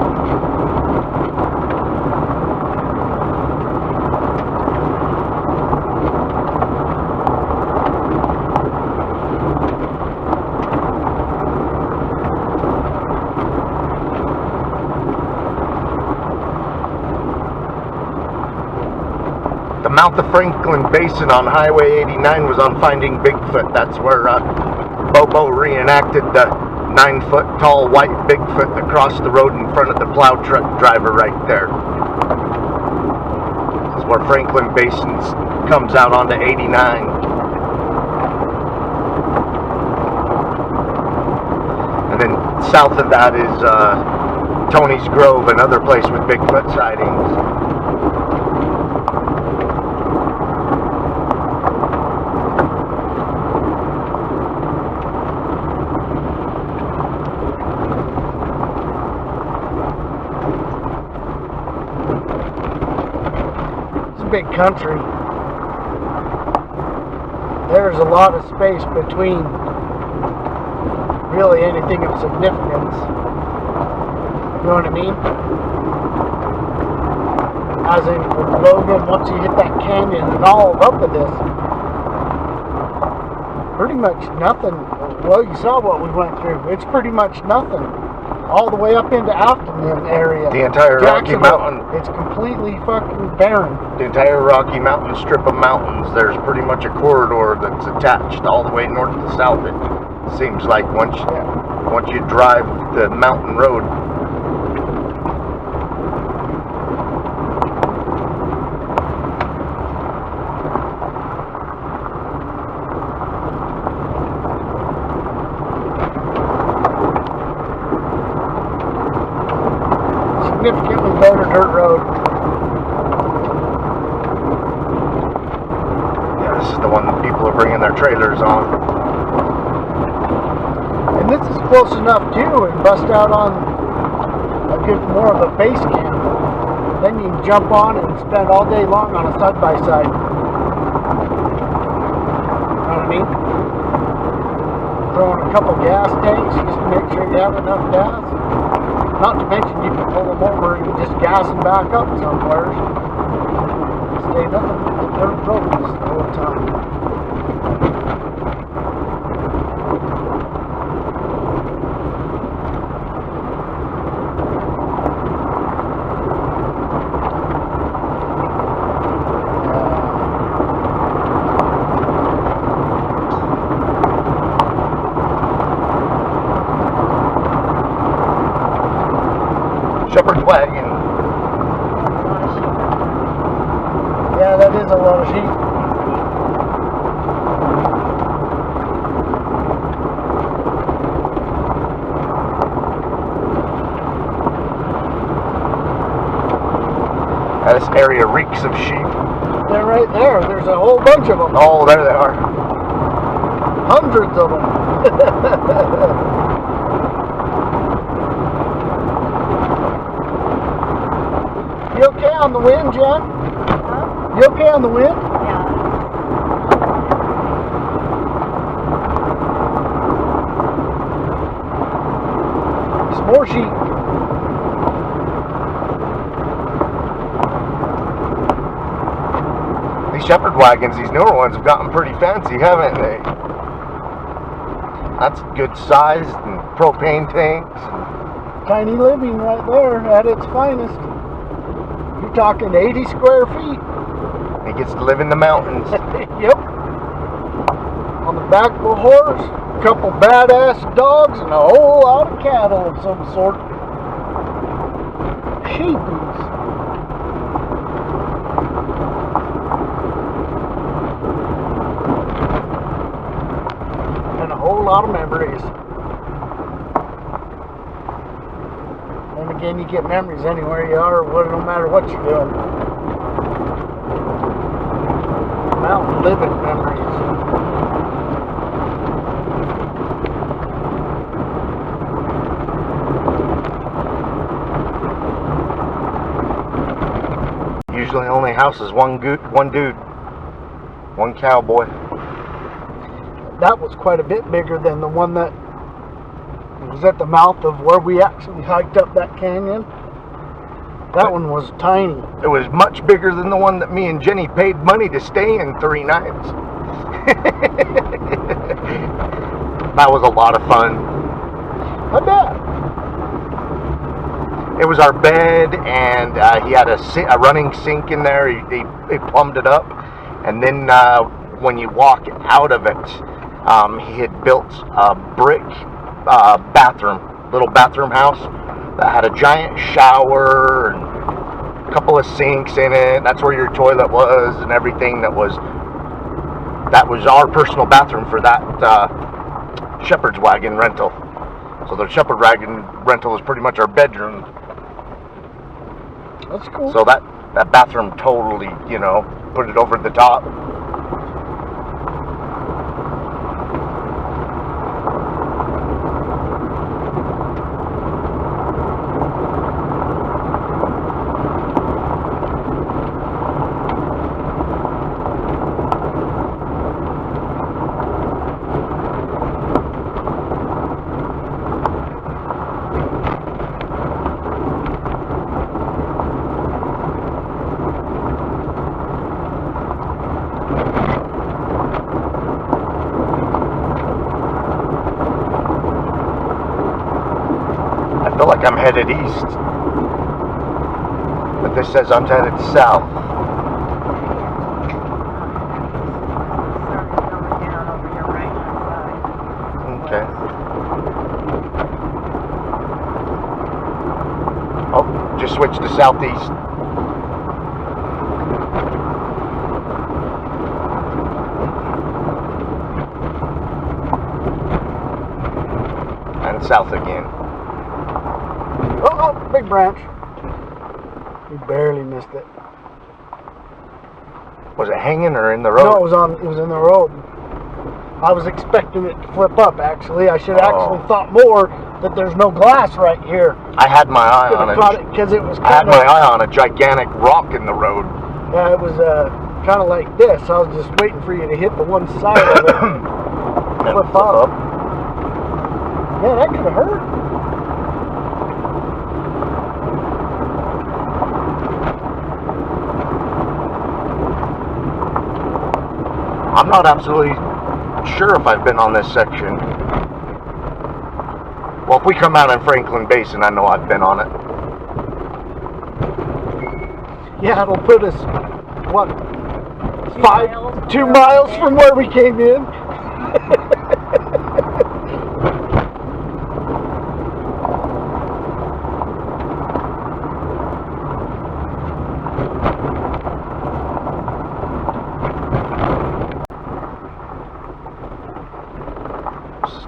The mouth of Franklin Basin on Highway 89 was on Finding Bigfoot. That's where Bobo reenacted the 9-foot tall white Bigfoot that crossed the road in front of the plow truck driver right there. This is where Franklin Basin comes out onto 89. And then south of that is Tony's Grove, another place with Bigfoot sightings. Big country. There's a lot of space between really anything of significance. You know what I mean? As in for Logan, once you hit that canyon and all up of this, pretty much nothing. Well, you saw what we went through. It's pretty much nothing. All the way up into Afton area. The entire Rocky Mountain. It's completely fucking barren. The entire Rocky Mountain strip of mountains, there's pretty much a corridor that's attached all the way north to south. It seems like once you drive the mountain road. Significantly better dirt road. Yeah, this is the one that people are bringing their trailers on. And this is close enough too, and bust out on a good more of a base camp. Then you can jump on and spend all day long on a side-by-side. Know what I mean? Throwing a couple gas tanks just to make sure you have enough gas. Not to mention you can pull them over and just gas them back up somewhere. Stay nothing but the dirt roads the whole time. Shepherd's wagon. Yeah, that is a lot of sheep. This area reeks of sheep. They're right there. There's a whole bunch of them. Oh, there they are. Hundreds of them. You okay on the wind, Jen? Huh? You okay on the wind? Yeah. More sheep. These shepherd wagons, these newer ones, have gotten pretty fancy, haven't they? That's good sized and propane tanks. Tiny living right there at its finest. You're talking 80 square feet. He gets to live in the mountains. Yep. On the back of a horse, a couple badass dogs, and a whole lot of cattle of some sort. Sheepies. And a whole lot of memories. And again, you get memories anywhere you are, no matter what you're doing. Mountain living memories. Usually only houses one dude, one cowboy. That was quite a bit bigger than the one that was at the mouth of where we actually hiked up that canyon. That one was tiny. It was much bigger than the one that me and Jenny paid money to stay in 3 nights. That was a lot of fun. I bet. It was our bed, and he had a running sink in there. He plumbed it up, and then when you walk out of it, he had built a brick little bathroom house that had a giant shower and a couple of sinks in it. That's where your toilet was and everything. That was our personal bathroom for that shepherd's wagon rental. So the shepherd wagon rental is pretty much our bedroom. That's cool. So that bathroom totally, put it over the top. I feel like I'm headed east, but this says I'm headed south. Okay. Oh, just switch to southeast. And south again. Oh, big branch. We barely missed it. Was it hanging or in the road? No, it was in the road. I was expecting it to flip up, actually. I should have actually thought more that there's no glass right here. I had my eye on it. Because it was I had my eye on a gigantic rock in the road. Yeah, it was kind of like this. I was just waiting for you to hit the one side of it. Flip up. Yeah, that could have hurt. I'm not absolutely sure if I've been on this section. Well, if we come out in Franklin Basin, I know I've been on it. Yeah, it'll put us, what, 2 miles from where we came in?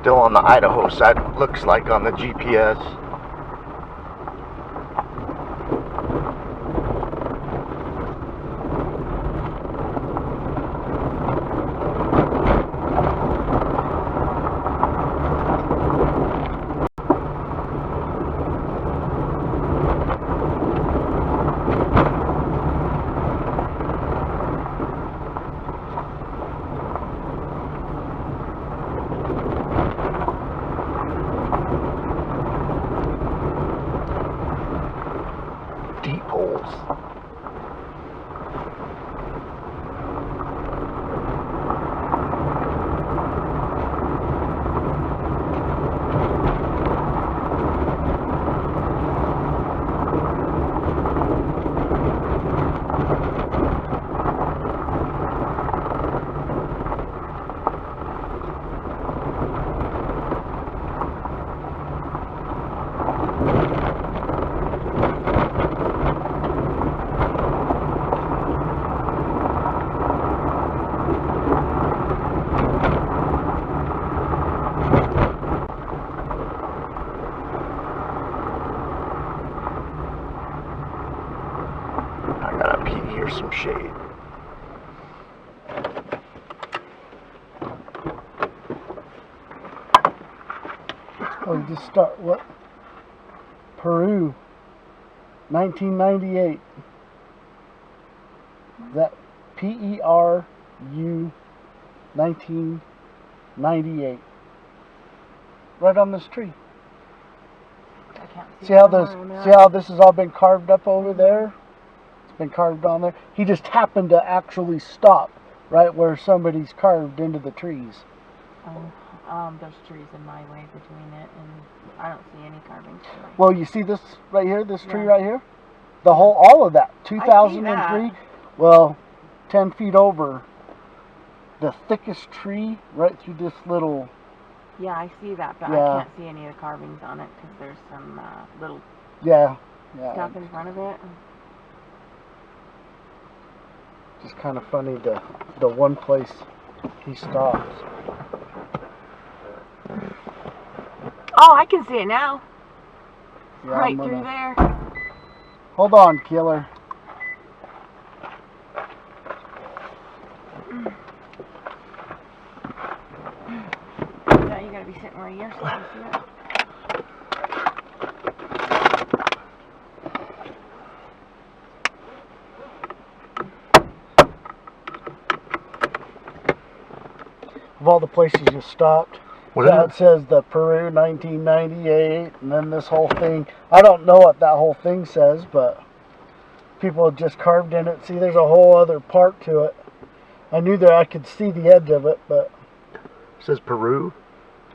Still on the Idaho side, it looks like on the GPS. here's some shade. Oh, you just start what? Peru, 1998. That PERU 1998. Right on this tree. I can't See how the this? camera. See how this has all been carved up over there? It's been carved on there. He just happened to actually stop right where somebody's carved into the trees. There's trees in my way between it, and I don't see any carvings. Well, you see this right here, this tree Yeah. right here? The whole, all of that, 2003. that. Well, 10 feet over, the thickest tree right through this little, Yeah, I see that, but Yeah. I can't see any of the carvings on it because there's some little yeah. stuff in front of it. Just kind of funny, the one place he stops. Oh, I can see it now. Yeah, Right I'm gonna- through there. Hold on, killer. Yeah, you gotta be sitting where you're supposed to see it. Of all the places you stopped, What so is it says the Peru 1998, and then this whole thing. I don't know what that whole thing says, but people have just carved in it. See, there's a whole other part to it. I knew that I could see the edge of it, but It says Peru.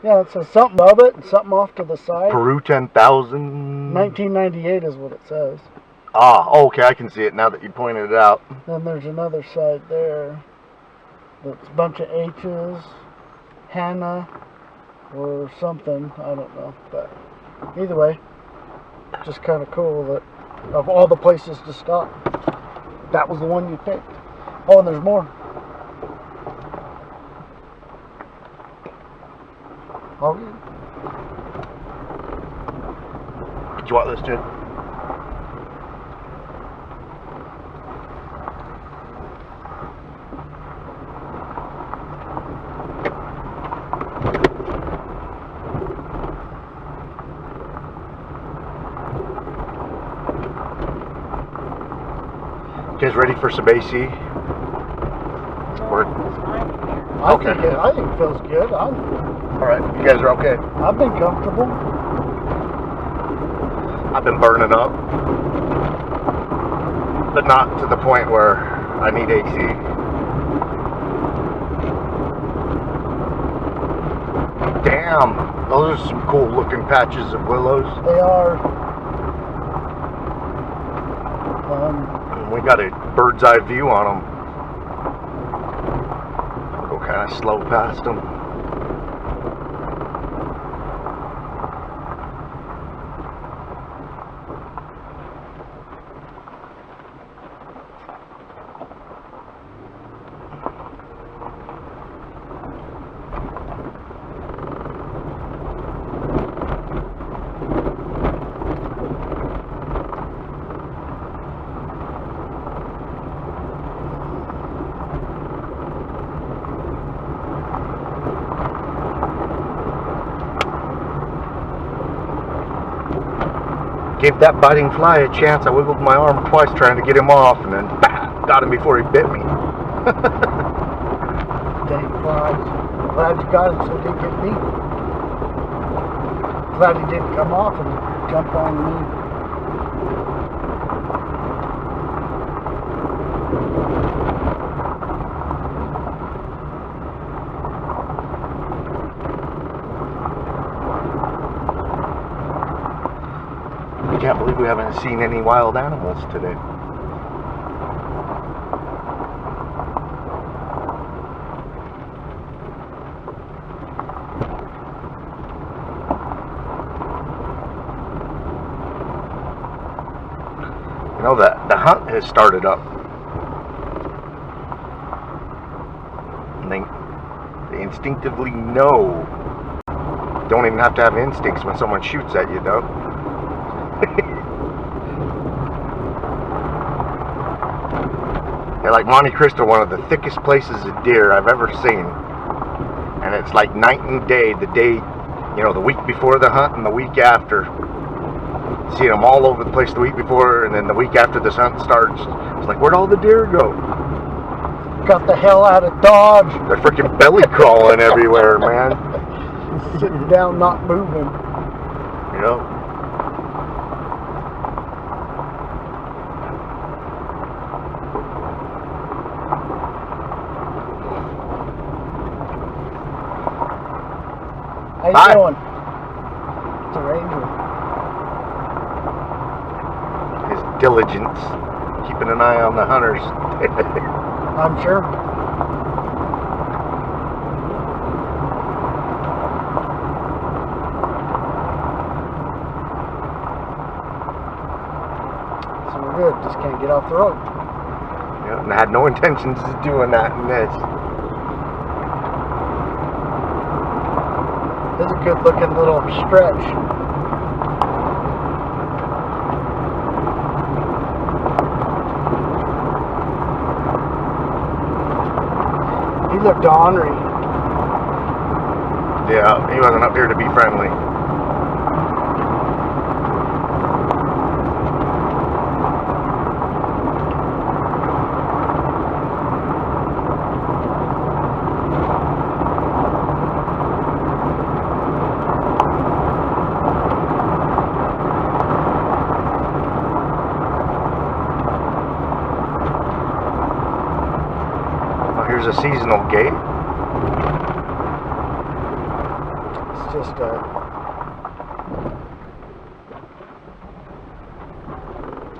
yeah, it says something of it and something off to the side. Peru 10,000. 1998 is what it says. Ah, okay, I can see it now that you pointed it out. Then there's another side there. That's a bunch of H's, Hannah, or something. I don't know, but either way, just kind of cool that of all the places to stop, that was the one you picked. Oh, and there's more. Oh, yeah. Did you want this, Jed? You guys ready for some AC? Or- It's fine in here. I Okay. think it feels good. Alright, you guys are okay. I've been comfortable. I've been burning up. But not to the point where I need AC. Damn, those are some cool looking patches of willows. They are. And we got a bird's eye view on them. We'll go kind of slow past them. Gave that biting fly a chance. I wiggled my arm twice trying to get him off, and then bah, got him before he bit me. Dang flies. Glad you got it so it didn't get me. Glad he didn't come off and jump on me. I can't believe we haven't seen any wild animals today. You know, the hunt has started up. And they instinctively know. Don't even have to have instincts when someone shoots at you, though. Yeah, like Monte Cristo, one of the thickest places of deer I've ever seen. And it's like night and day, the week before the hunt and the week after. Seeing them all over the place the week before, and then the week after this hunt starts, it's like, where'd all the deer go? Got the hell out of Dodge. They're freaking belly crawling everywhere, man. Sitting down, not moving. You know? How you Hi. doing? It's a ranger. His diligence, keeping an eye on the hunters. I'm sure. So we're good. Just can't get off the road. Yeah, and I had no intentions of doing that in this. It's a good looking little stretch. He looked ornery. Yeah, he wasn't up here to be friendly. Here's a seasonal gate. It's just a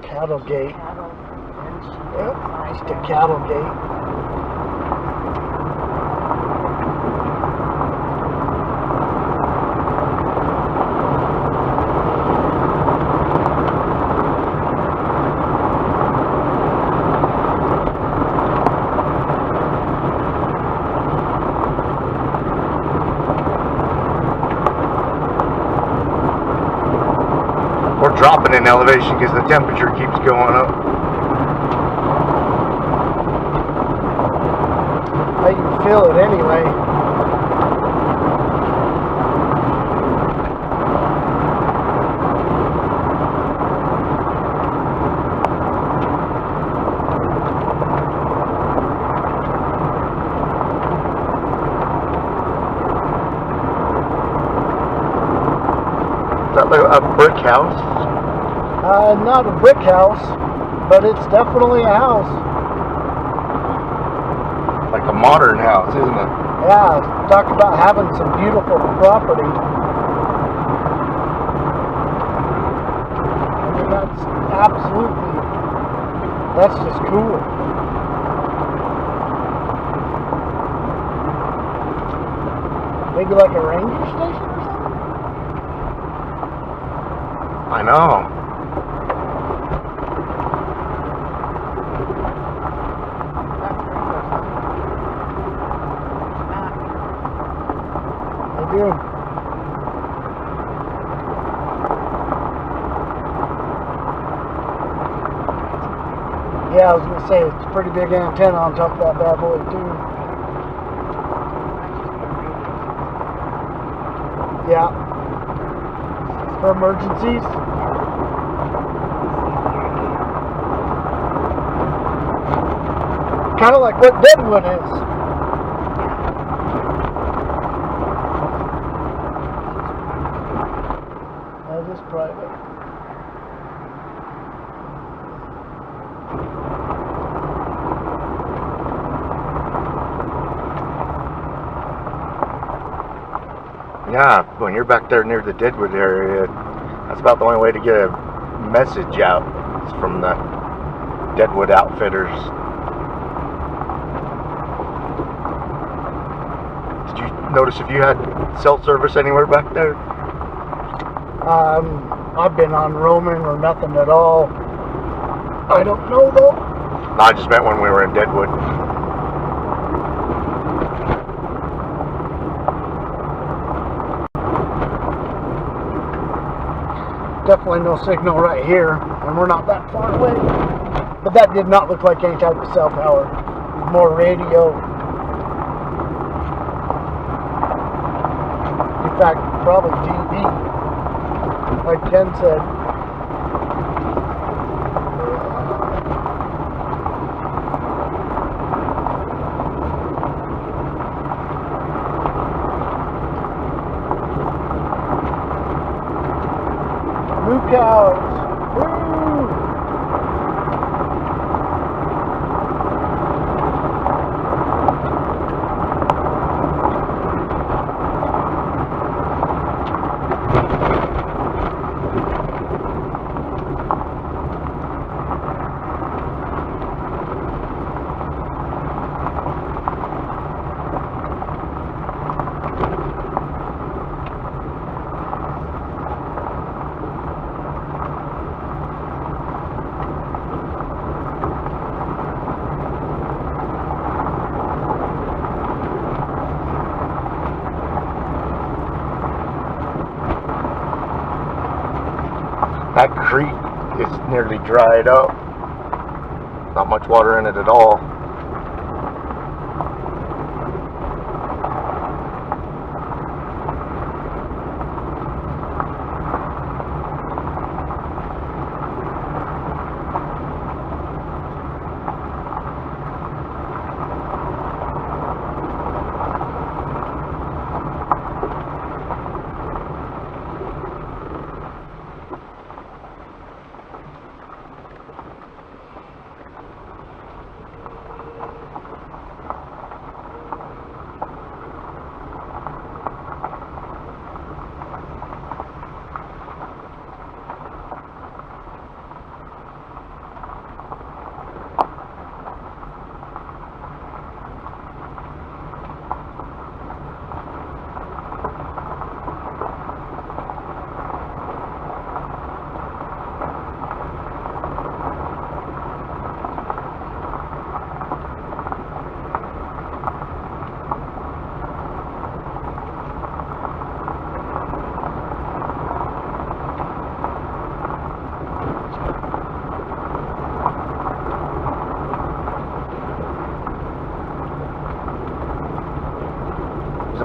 cattle gate. Cattle and sheep Yep, outside just there. a cattle gate. We're dropping in elevation because the temperature keeps going up. I can feel it anyway. Is that like a brick house? Not a brick house, but it's definitely a house. Like a modern house, isn't it? Yeah, talk about having some beautiful property. I mean, that's just cool. Maybe like a ranger station or something? I know. I do. Yeah, I was gonna say it's a pretty big antenna on top of that bad boy too. Yeah. For emergencies. Kind of like what Deadwood is. That is private. Yeah, when you're back there near the Deadwood area, that's about the only way to get a message out. It's from the Deadwood Outfitters. Did you notice if you had cell service anywhere back there? I've been on roaming or nothing at all. I don't know though. No, I just meant when we were in Deadwood. Definitely no signal right here, and we're not that far away. But that did not look like any type of cell tower. It was more radio. In fact, probably TV, like Ken said. Moo cows. Woo! That creek is nearly dried up. Not much water in it at all.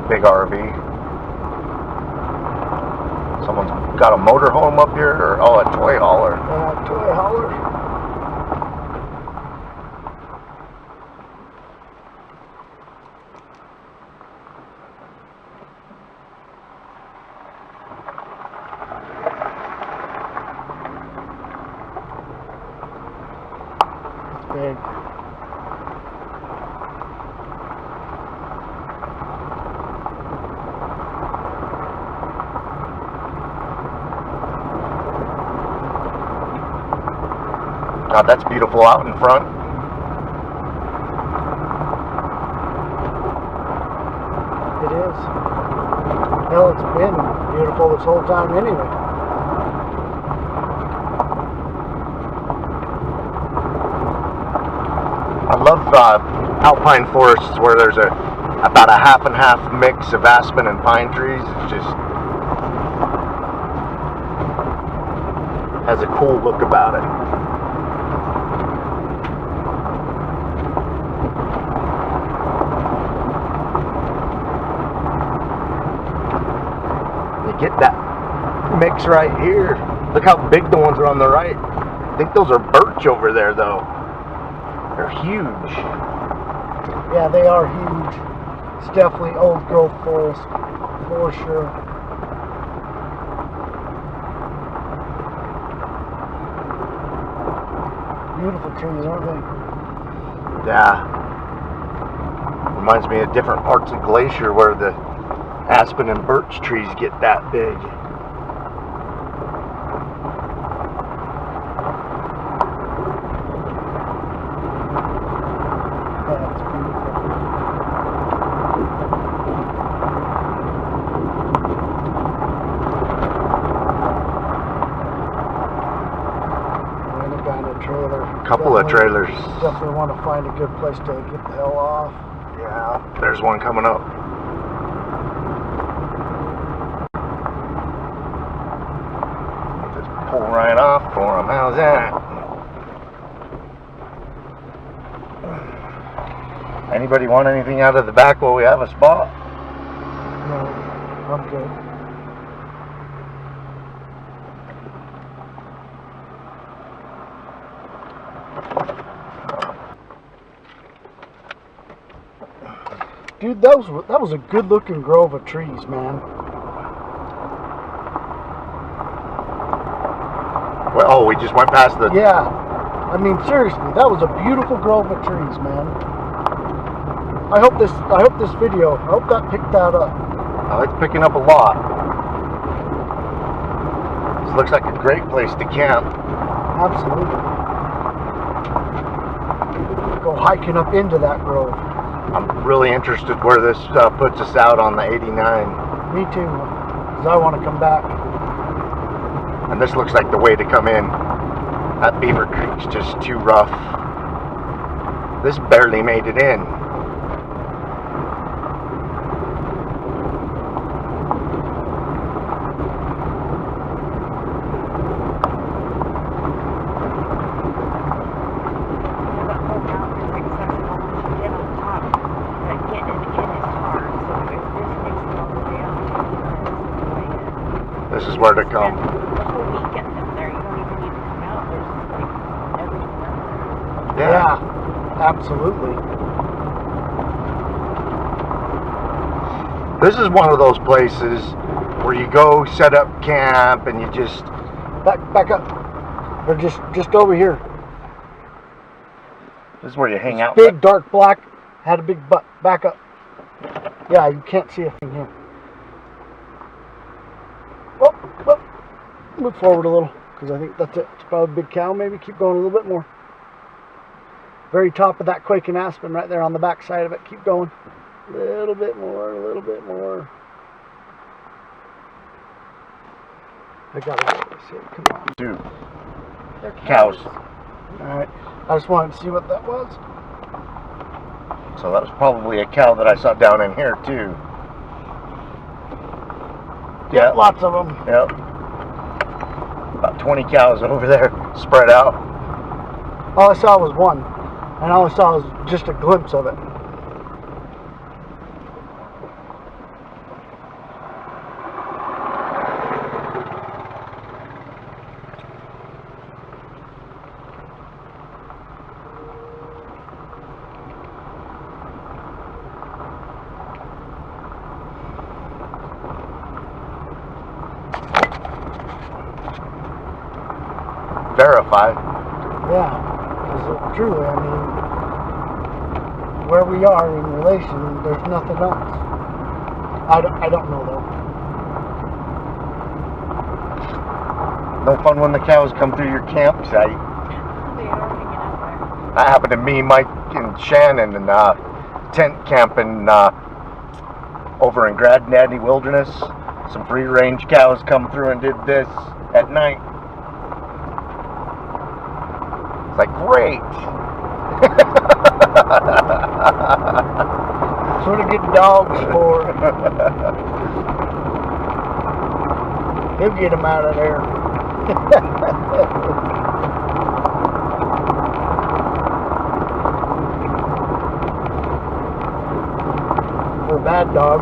Big RV. Someone's got a motorhome up here, or oh, a toy hauler. Toy hauler. It's big. God, that's beautiful out in front. It is. Hell, it's been beautiful this whole time anyway. I love alpine forests where there's about a half and half mix of aspen and pine trees. It's just has a cool look about it. Get that mix right here. Look how big the ones are on the right. I think those are birch over there though. They're huge. Yeah, they are huge. It's definitely old growth forest for sure. Beautiful trees, aren't they? Yeah. Reminds me of different parts of Glacier where the aspen and birch trees get that big. That's beautiful. And a kind of trailer. Couple of trailers. Definitely want to find a good place to get the hell off. Yeah, there's one coming up. Pull right off for him. How's that? Anybody want anything out of the back while we have a spot? No, I'm good. Dude, that was a good looking grove of trees, man. Well, oh, we just went past the... Yeah. I mean, seriously, that was a beautiful grove of trees, man. I hope this video, I hope that picked that up. Oh, it's picking up a lot. This looks like a great place to camp. Absolutely. Go hiking up into that grove. I'm really interested where this puts us out on the 89. Me too, because I want to come back. And this looks like the way to come in. That Beaver Creek's just too rough. This barely made it in. This is where to come. The whole weekend up there, you don't even need to come out. There's like everything up there. Yeah, absolutely. This is one of those places where you go set up camp and you just... Back up. Or just over here. This is where you hang out. Big, dark black, had a big butt. Back up. Yeah, you can't see a thing here. Oh, move forward a little, because I think that's it. It's probably a big cow, maybe. Keep going a little bit more. Very top of that quaking aspen right there on the back side of it. Keep going. A little bit more, a little bit more. I gotta get this here. Come on. Two They're cows. Alright. I just wanted to see what that was. So that was probably a cow that I saw down in here too. Yeah, lots of them. Yep. About 20 cows over there spread out. All I saw was one. And all I saw was just a glimpse of it. Verified. Yeah, because truly, I mean, where we are in relation, there's nothing else. I don't know though. No fun when the cows come through your campsite. They are hanging out there. That happened to me, Mike, and Shannon, and tent camping over in Gradnaddy Wilderness. Some free-range cows come through and did this at night. It's like, great. That's what I get dogs for. He'll get them out of there. For a bad dog.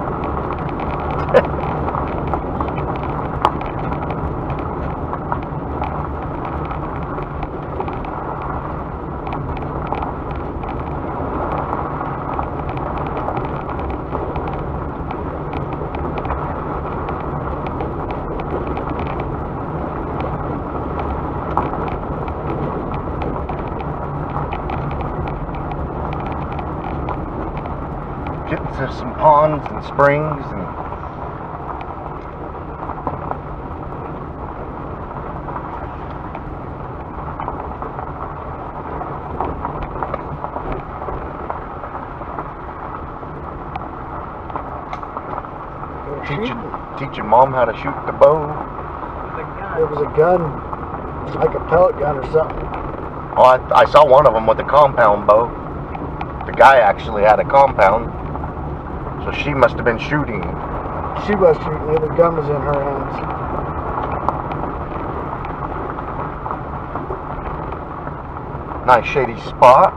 Getting to some ponds and springs and teaching Mom how to shoot the bow. There was a gun, like a pellet gun or something. Oh, I saw one of them with a compound bow. The guy actually had a compound, so she must have been shooting. She was shooting it. The gun was in her hands. Nice shady spot.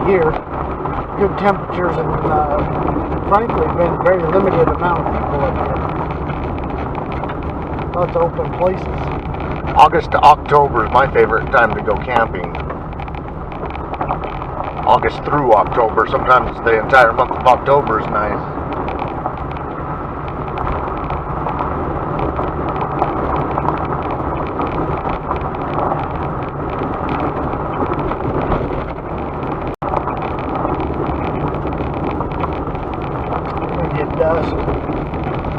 year. Good temperatures and frankly been very limited amount of people up here. Lots of open places. August to October is my favorite time to go camping. August through October. Sometimes the entire month of October is nice. It does.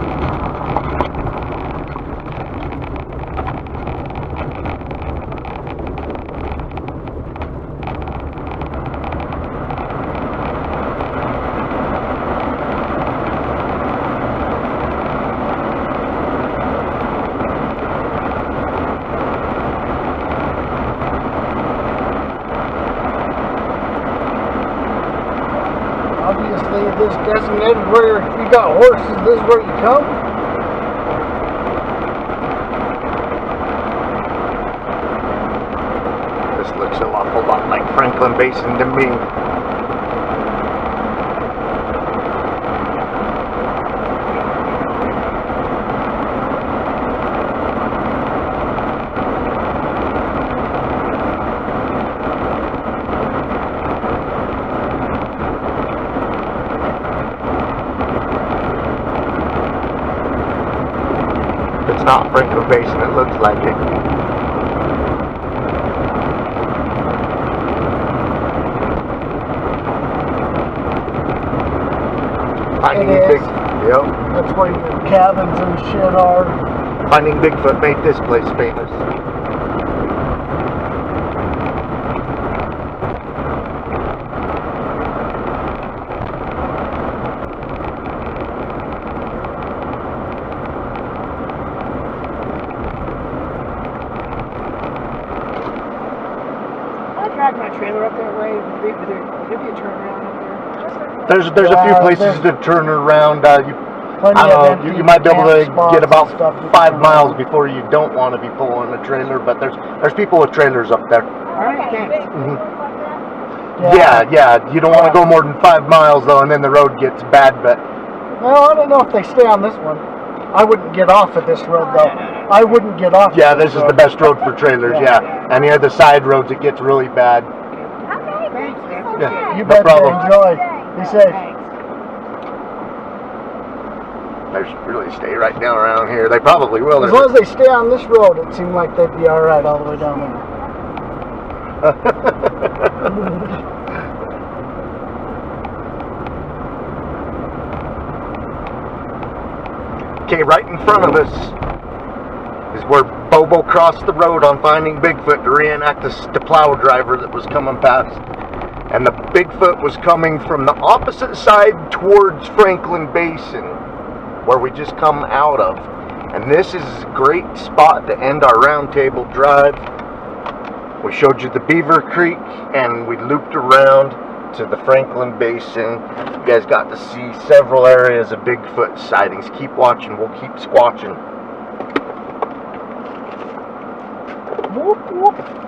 Obviously, this designated where if you got horses, this is where you come. This looks an awful lot like Franklin Basin to me. It's not Franklin Basin, it looks like it. Finding It is. Big, yep. That's where your cabins and shit are. Finding Bigfoot made this place famous. I drag my trailer up that way. There'd be a turnaround up there. There's a few places to turn around. Plenty I of don't know, empty you might be able to camp spots get about and stuff you can 5 turn miles around. before you don't want to be pulling a trailer, but there's people with trailers up there. Alright, thanks. Mhm. Yeah, you don't want to go more than 5 miles though, and then the road gets bad, but Well, I don't know if they stay on this one. I wouldn't get off at this road though. I wouldn't get off. yeah, at this is the road. best road for trailers, Yeah. yeah. Any of the side roads, it gets really bad. Thanks, man. Yeah. You No bet. problem. Enjoy. Be safe. Thanks. They should really stay right down around here. They probably will. As long as they stay on this road, it seemed like they'd be all right all the way down there. Okay, right in front of us is where Bobo crossed the road on Finding Bigfoot to reenact the plow driver that was coming past. And the Bigfoot was coming from the opposite side towards Franklin Basin, where we just come out of. And this is a great spot to end our roundtable drive. We showed you the Beaver Creek and we looped around to the Franklin Basin. You guys got to see several areas of Bigfoot sightings. Keep watching, we'll keep squatching. Whoop, whoop.